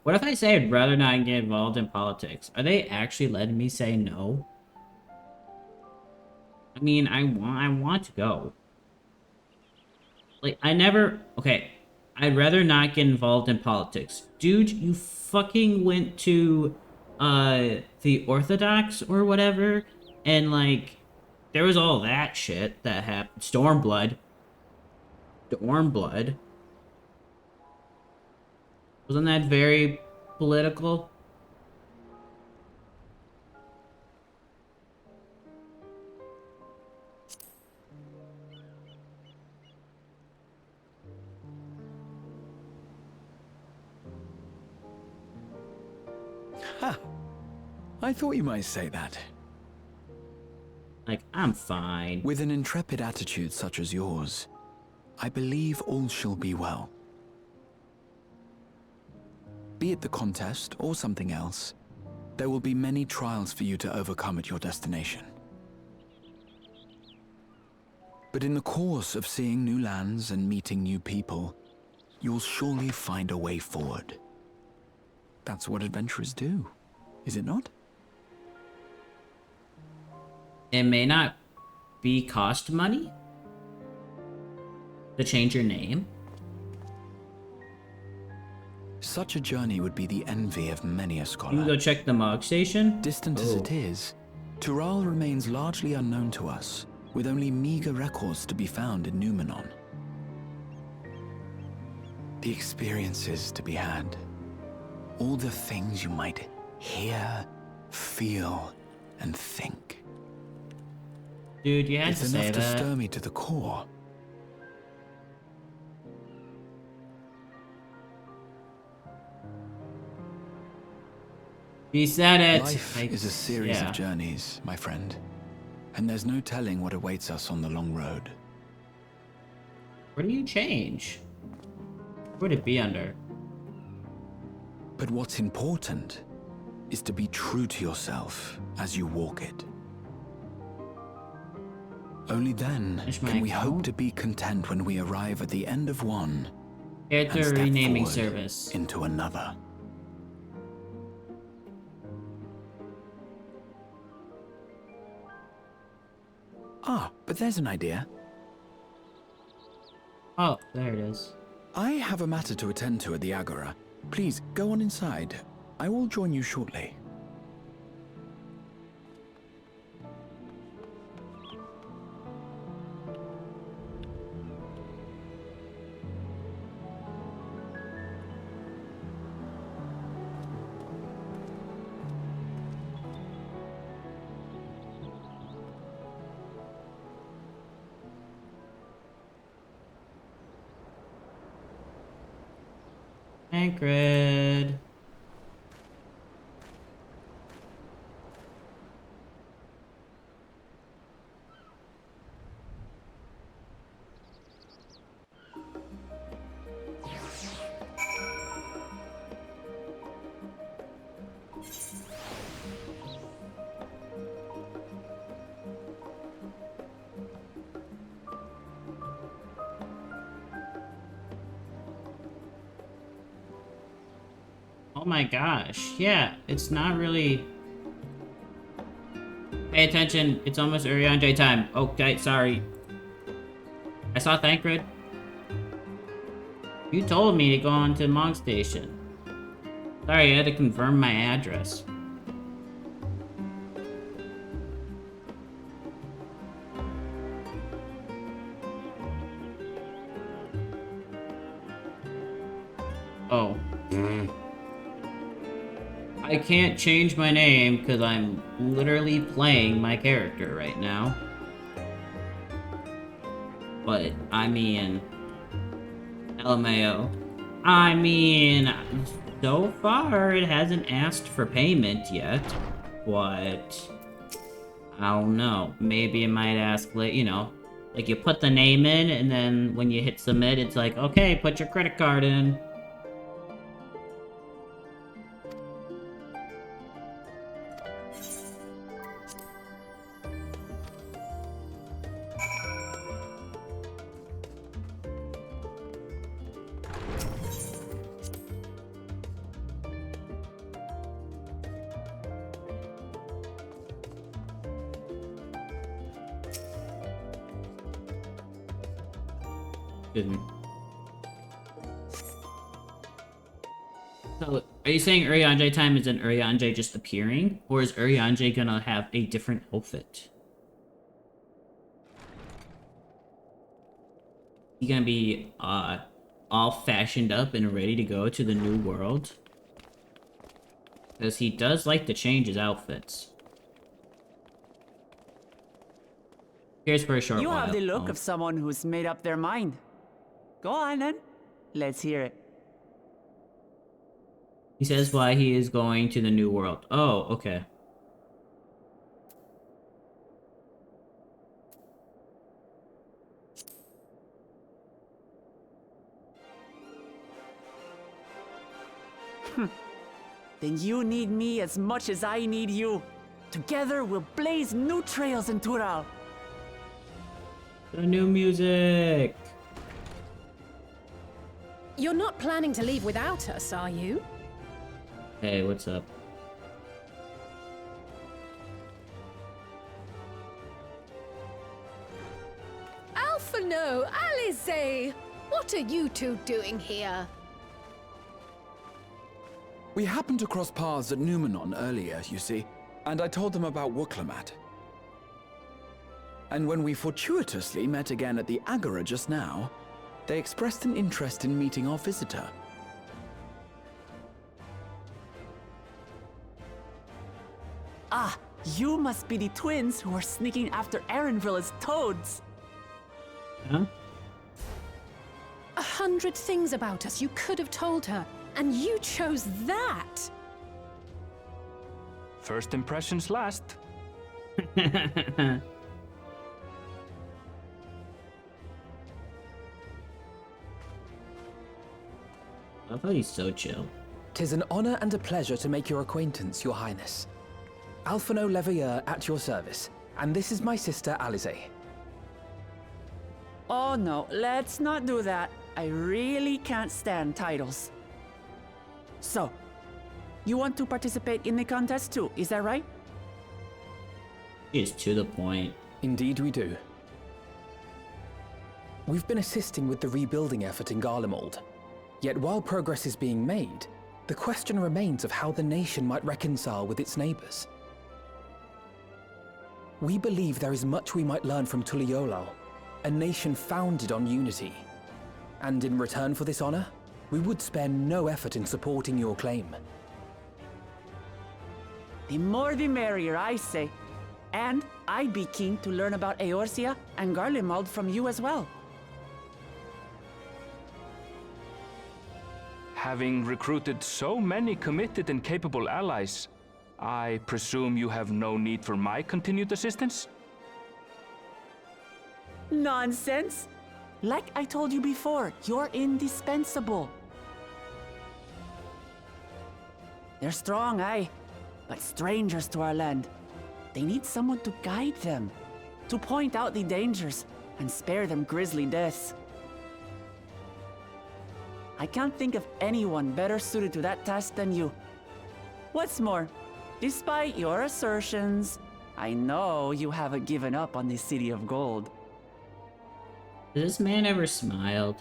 What if I say I'd rather not get involved in politics? Are they actually letting me say no? I mean, I want to go. Like, okay, I'd rather not get involved in politics. Dude, you fucking went to, the Orthodox or whatever, and, like, there was all that shit that happened. Stormblood. Wasn't that very political? Ha! I thought you might say that. Like, I'm fine. With an intrepid attitude such as yours, I believe all shall be well. Be it the contest or something else, there will be many trials for you to overcome at your destination. But in the course of seeing new lands and meeting new people, you'll surely find a way forward. That's what adventurers do, is it not? It may not be cost money to change your name. Such a journey would be the envy of many a scholar. You can go check the Mog Station. Distant as it is, Tural remains largely unknown to us, with only meager records to be found in Numenon. The experiences to be had, all the things you might hear, feel, and think. Dude, you had It's to say enough to that. stir me to the core. He said it. Life is a series yeah. of journeys, my friend. and there's no telling what awaits us on the long road. Where do you change? What would it be under? But what's important is to be true to yourself as you walk it. Only then Finish my can we account? hope to be content when we arrive at the end of one and Character step renaming forward service. into another. Ah, but there's an idea. Oh, there it is. I have a matter to attend to at the Agora. Please, go on inside. I will join you shortly. Tancred. Oh my gosh. Yeah, it's not really... Pay attention, it's almost Urianger time. Okay, sorry. I saw Thancred. You told me to go on to Mog Station. Sorry, I had to confirm my address. Oh. I can't change my name because I'm literally playing my character right now. But, I mean... LMAO. I mean, so far it hasn't asked for payment yet, but... I don't know. Maybe it might ask, like, you know, like you put the name in and then when you hit submit, it's like, okay, put your credit card in. Excuse me. So, are you saying Urianger time is an Urianger just appearing? Or is Urianger gonna have a different outfit? He gonna be, all fashioned up and ready to go to the new world? Because he does like to change his outfits. Here's for a short You while. have the look Oh. of someone who's made up their mind. Go on then. Let's hear it. He says why he is going to the new world. Oh, okay. Then you need me as much as I need you. Together we'll blaze new trails in Tural. The new music! You're not planning to leave without us, are you? Hey, what's up? Alphano, Alize! What are you two doing here? We happened to cross paths at Numenon earlier, you see, and I told them about Wooklamat. And when we fortuitously met again at the Agora just now, they expressed an interest in meeting our visitor. Ah, you must be the twins who are sneaking after Erenville as toads. Huh? 100 things about us you could have told her, and you chose that! First impressions last. I thought he's so chill. 'Tis an honor and a pleasure to make your acquaintance, Your Highness. Alphino Leveilleur at your service, and this is my sister Alize. Oh no, let's not do that. I really can't stand titles. So, you want to participate in the contest too, is that right? He is to the point. Indeed we do. We've been assisting with the rebuilding effort in Garlemald. Yet while progress is being made, the question remains of how the nation might reconcile with its neighbors. We believe there is much we might learn from Tuliolal, a nation founded on unity. And in return for this honor, we would spare no effort in supporting your claim. The more the merrier, I say. And I'd be keen to learn about Eorzea and Garlemald from you as well. Having recruited so many committed and capable allies, I presume you have no need for my continued assistance? Nonsense! Like I told you before, you're indispensable. They're strong, aye, but strangers to our land. They need someone to guide them, to point out the dangers and spare them grisly deaths. I can't think of anyone better suited to that task than you. What's more, despite your assertions, I know you haven't given up on the City of Gold. Has this man ever smiled?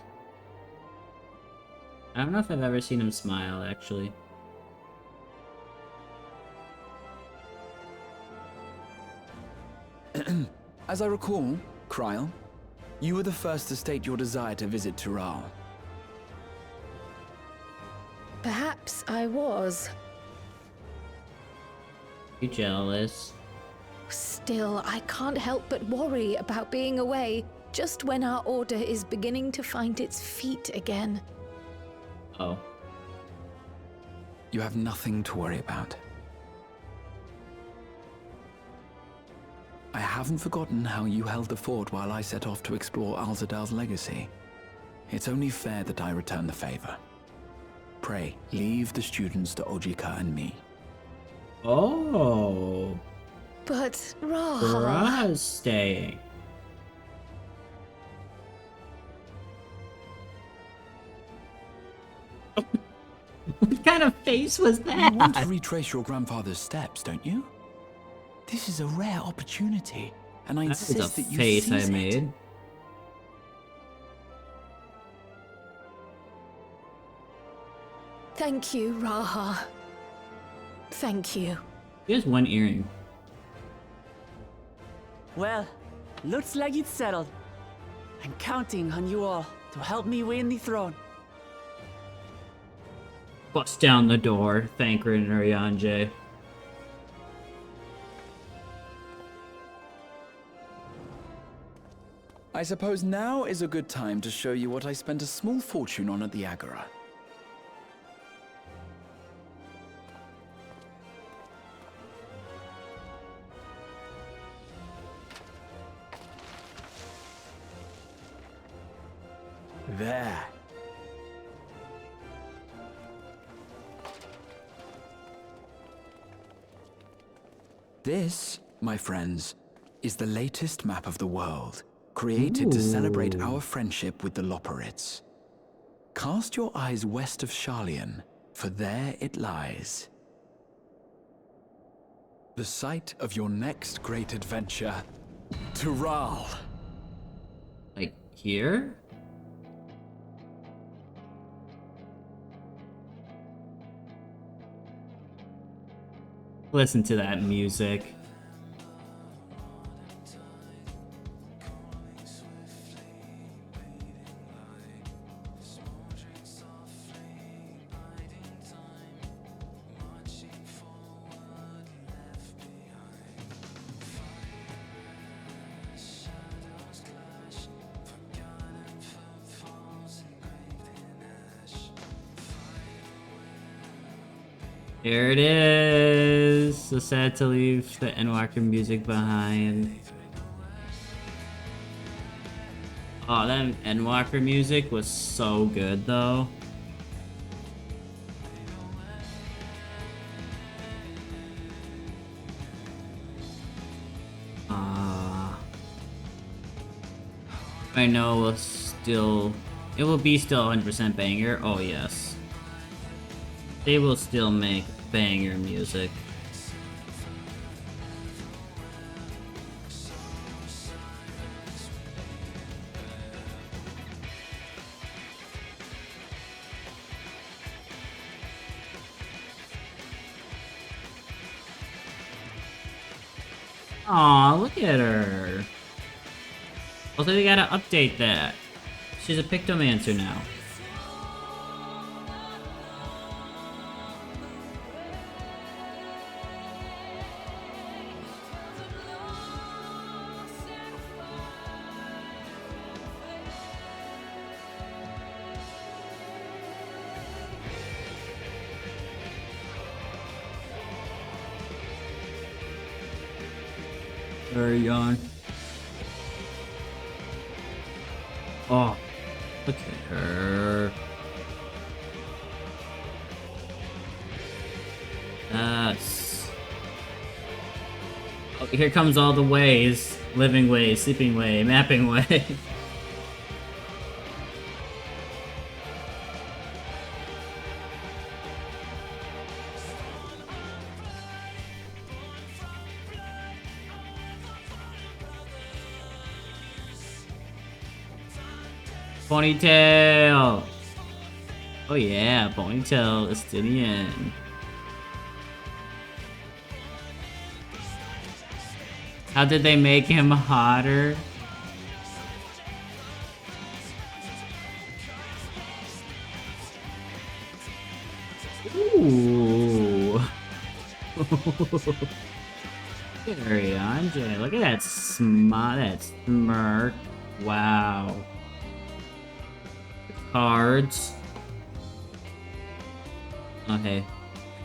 I don't know if I've ever seen him smile, actually. As I recall, Kryl, you were the first to state your desire to visit Tural. Perhaps I was. You jealous? Still, I can't help but worry about being away just when our order is beginning to find its feet again. Oh. You have nothing to worry about. I haven't forgotten how you held the fort while I set off to explore Alzadal's legacy. It's only fair that I return the favor. Pray, leave the students to Ojika and me. Oh. But Raha... Raha's staying. What kind of face was that? You want to retrace your grandfather's steps, don't you? This is a rare opportunity, and I That was insist a that you face seize I it. made. Thank you, Raha. Thank you. He has one earring. Well, looks like it's settled. I'm counting on you all to help me win the throne. Bust down the door, Thancred and Urianger. I suppose now is a good time to show you what I spent a small fortune on at the Agora. There. This, my friends, is the latest map of the world, created to celebrate our friendship with the Loporrits. Cast your eyes west of Sharlayan, for there it lies. The site of your next great adventure, Tural. Like, here? Listen to that music. Here it is. So sad to leave the Endwalker music behind. Oh, that Endwalker music was so good though. I know it will be still 100% banger. Oh yes. They will still make banger music. Aw, look at her. Also, they gotta update that. She's a Pictomancer now. Very young. Oh, look at her. That's... Oh, here comes all the ways. Living way, sleeping way, mapping way. Ponytail! Oh yeah, Ponytail Estinian. How did they make him hotter? Ooh. Very Andre. Look at that that smirk. Wow. Cards. Oh hey.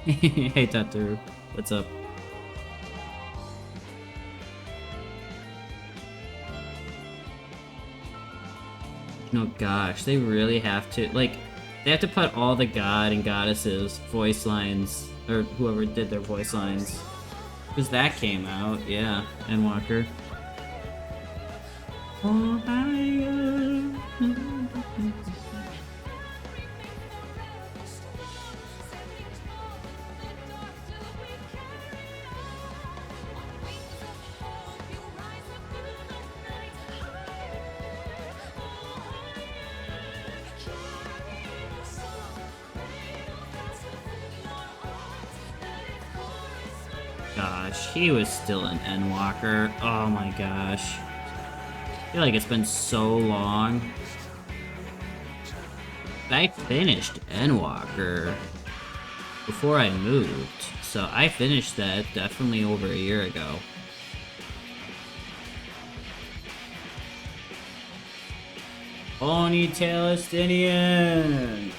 Hey Tataru. What's up? Oh gosh, they really have to, like, they have to put all the god and goddesses voice lines, or whoever did their voice lines. Because that came out, yeah, Endwalker. Oh, gosh, he was still an Endwalker. Oh my gosh. I feel like it's been so long. I finished Endwalker before I moved, so I finished that definitely over a year ago. Ponytail Estinian!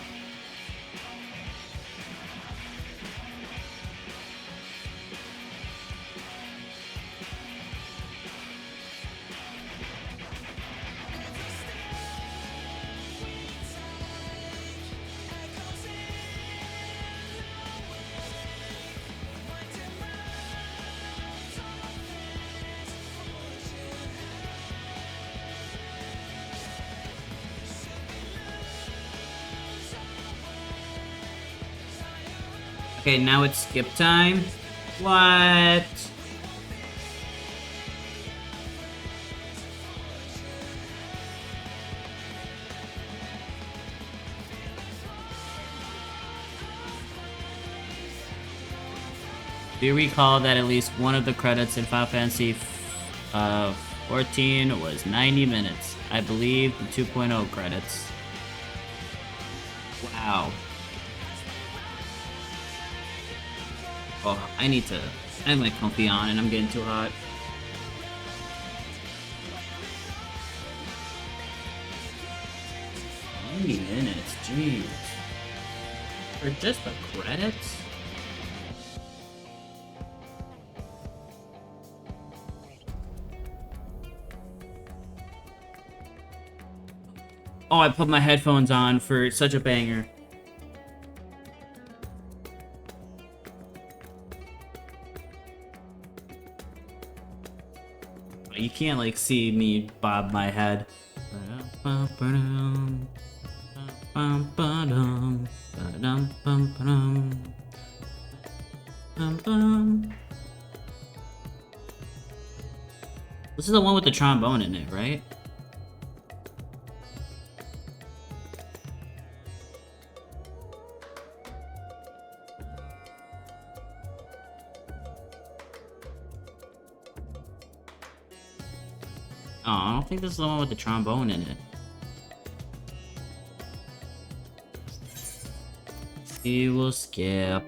Okay, now it's skip time? What? Do you recall that at least one of the credits in Final Fantasy 14 was 90 minutes? I believe the 2.0 credits. Wow. Oh, I have my comfy on and I'm getting too hot. Minutes, jeez. For just the credits? Oh, I put my headphones on for such a banger. You can't, like, see me bob my head. This is the one with the trombone in it, right? Oh, I don't think this is the one with the trombone in it. We will skip.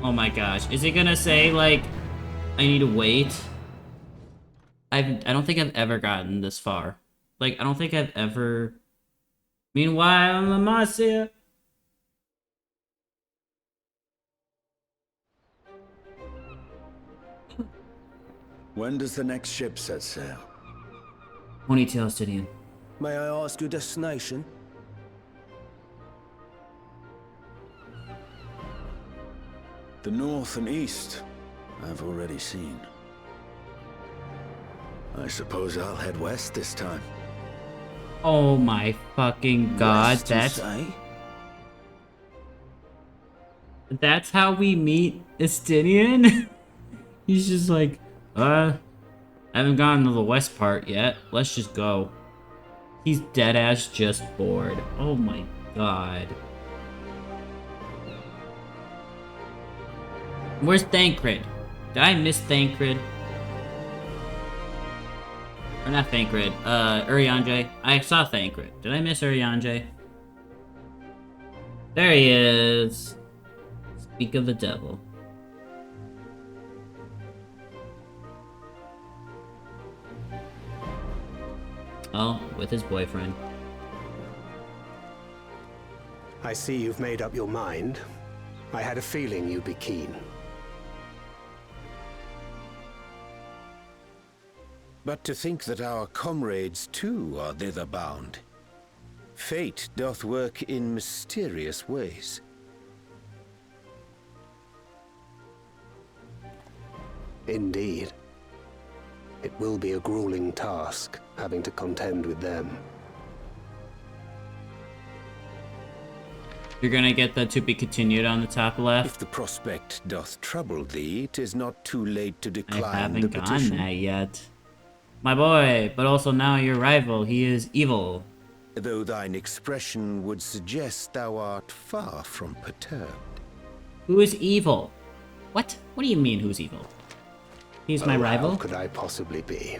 Oh my gosh, is it gonna say, like, I need to wait? I don't think I've ever gotten this far. Like, I don't think I've ever... Meanwhile, Lamasia... When does the next ship set sail? Ponytail Stidian. May I ask your destination? The north and east, I've already seen. I suppose I'll head west this time. Oh my fucking god, West, you say? That's how we meet Estinian? He's just like, I haven't gotten to the west part yet. Let's just go. He's deadass just bored. Oh my god. Where's Thancred? Did I miss Thancred? Or not Thancred, Urianger. I saw Thancred. Did I miss Urianger? There he is. Speak of the devil. Oh, with his boyfriend. I see you've made up your mind. I had a feeling you'd be keen. But to think that our comrades too are thither bound. Fate doth work in mysterious ways. Indeed. It will be a grueling task, having to contend with them. You're gonna get the to be continued on the top left. If the prospect doth trouble thee, 'tis not too late to I decline haven't the gotten petition. that yet. My boy, but also now your rival. He is evil. Though thine expression would suggest thou art far from perturbed. Who is evil? What? What do you mean, who's evil? He's my rival? How could I possibly be,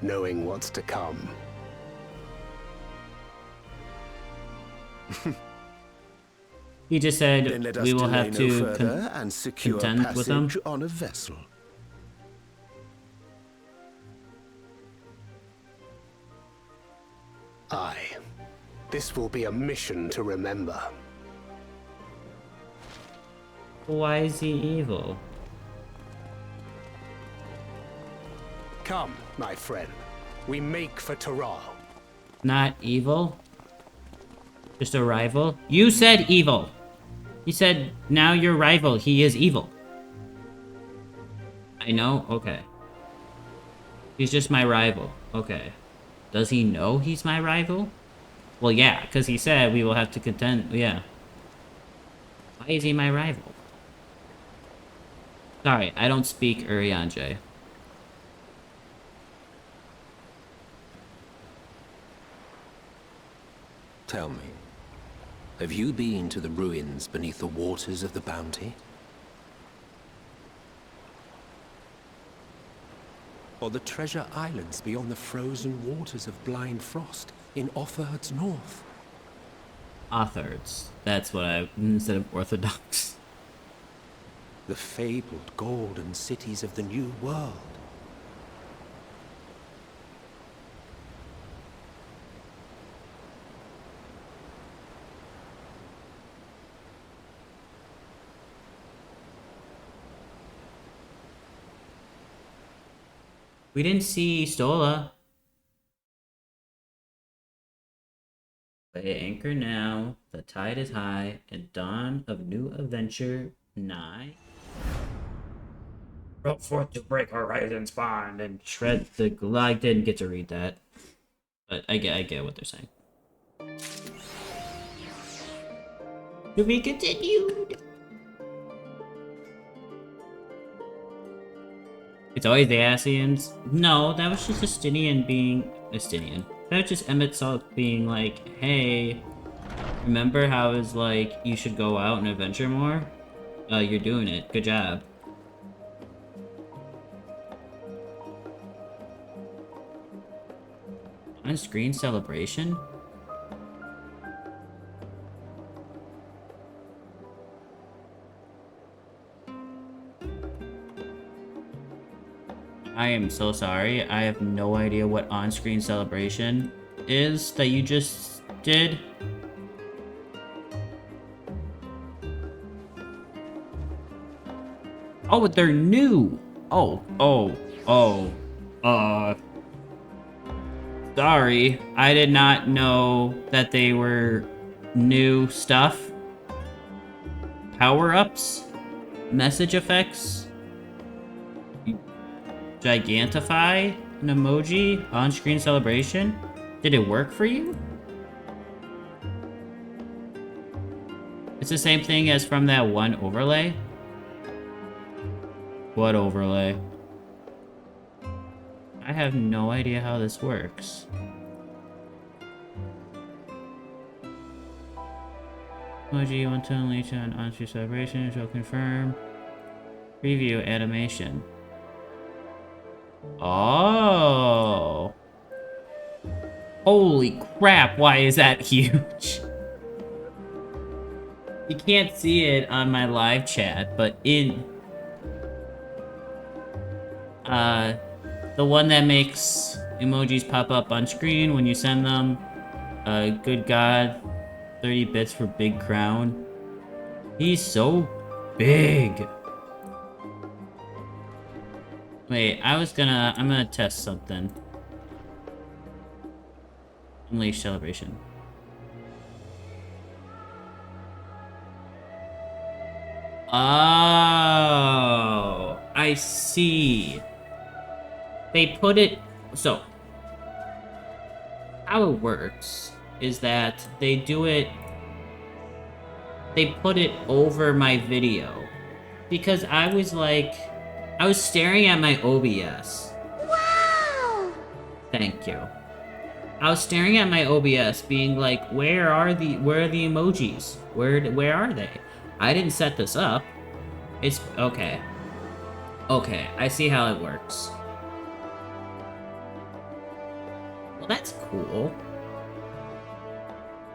knowing what's to come? He just said Then let us we will delay have no to further and secure contend with him. passage on a vessel. Aye. This will be a mission to remember. Why is he evil? Come, my friend. We make for Taral. Not evil? Just a rival? You said evil! He said, now your rival, he is evil. I know? Okay. He's just my rival. Okay. Does he know he's my rival? Well, yeah, because he said we will have to contend. Yeah. Why is he my rival? Sorry, I don't speak Urianger. Tell me, have you been to the ruins beneath the waters of the Bounty? Or the treasure islands beyond the frozen waters of Blind Frost in Offerd's north? Offerd's. That's what I... instead of Orthodox. The fabled golden cities of the New World. We didn't see Stola. Weigh anchor now. The tide is high, and dawn of new adventure nigh. Brought forth to break horizons bond and shred the I didn't get to read that, but I get what they're saying. To be continued. It's always the Asians. No, that was just Justinian being Justinian. That was just Emmett Salk being like, hey, remember how it's like you should go out and adventure more? You're doing it. Good job. On-screen celebration? I am so sorry. I have no idea what on-screen celebration is that you just did. Oh, but they're new. Oh. Sorry. I did not know that they were new stuff. Power-ups? Message effects? Gigantify an emoji on-screen celebration? Did it work for you? It's the same thing as from that one overlay? What overlay? I have no idea how this works. Emoji want to unleash on on-screen celebration shall confirm. Preview animation. Oh. Holy crap, why is that huge? You can't see it on my live chat, but in... the one that makes emojis pop up on screen when you send them. Good God. 30 bits for Big Crown. He's so big. Wait, I'm gonna test something. Unleash celebration. Oh, I see. They put it, so how it works is that they put it over my video because I was staring at my OBS. Wow! Thank you. I was staring at my OBS being like, where are the emojis? Where are they? I didn't set this up. It's okay. Okay, I see how it works. Well, that's cool.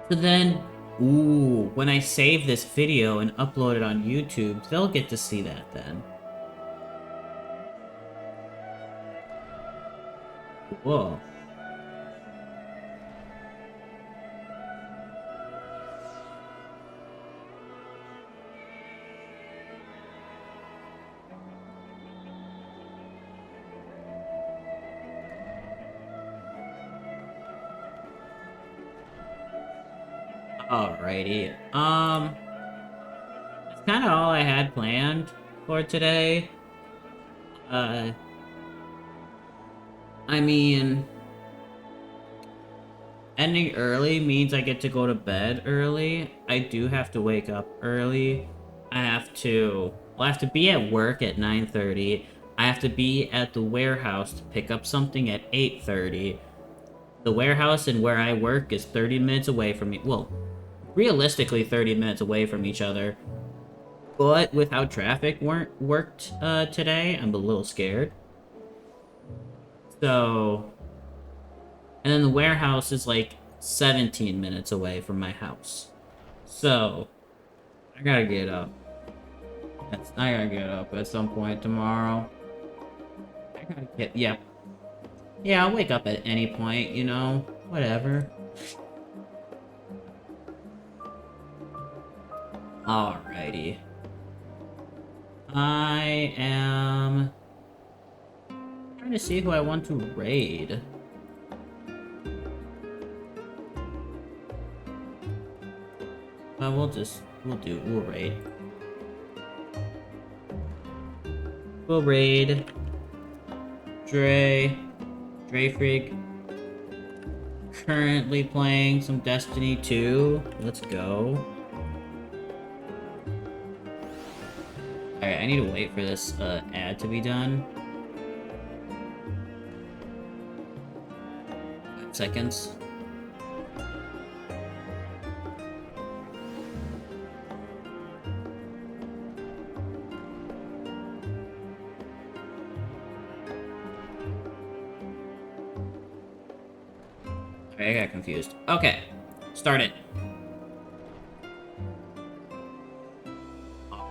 So then, ooh, when I save this video and upload it on YouTube, they'll get to see that then. Whoa. Alrighty. That's kind of all I had planned for today. I mean, ending early means I get to go to bed early. I do have to wake up early. I have to be at work at 9:30. I have to be at the warehouse to pick up something at 8:30. The warehouse and where I work is 30 minutes away from me. Well, realistically 30 minutes away from each other. But with how traffic worked today, I'm a little scared. So, and then the warehouse is like 17 minutes away from my house. So, I gotta get up. I gotta get up at some point tomorrow. I gotta get, yeah. Yeah, I'll wake up at any point, you know, whatever. Alrighty. I am trying to see who I want to raid. We'll raid. We'll raid. Dre Freak. Currently playing some Destiny 2. Let's go. Alright, I need to wait for this ad to be done. 5 seconds. I got confused. Okay, start it.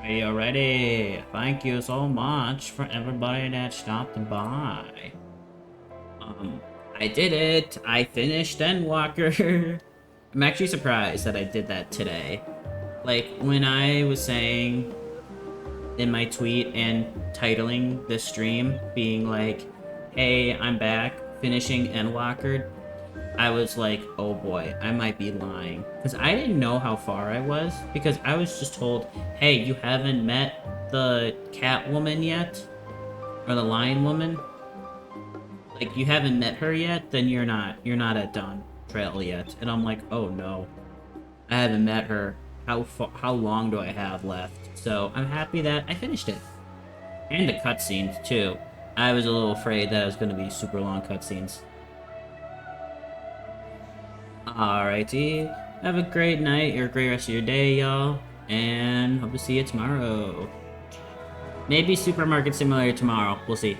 Alrighty. Thank you so much for everybody that stopped by. I did it. I finished Endwalker. I'm actually surprised that I did that today. Like, when I was saying in my tweet and titling this stream, being like, hey, I'm back, finishing Endwalker, I was like, oh boy, I might be lying. Because I didn't know how far I was, because I was just told, hey, you haven't met the cat woman yet? Or the lion woman? Like, you haven't met her yet? Then you're not at DAWNTRAIL yet. And I'm like, oh no. I haven't met her. How long do I have left? So, I'm happy that I finished it. And the cutscenes, too. I was a little afraid that it was going to be super long cutscenes. Alrighty. Have a great night or a great rest of your day, y'all. And hope to see you tomorrow. Maybe Supermarket Simulator tomorrow. We'll see.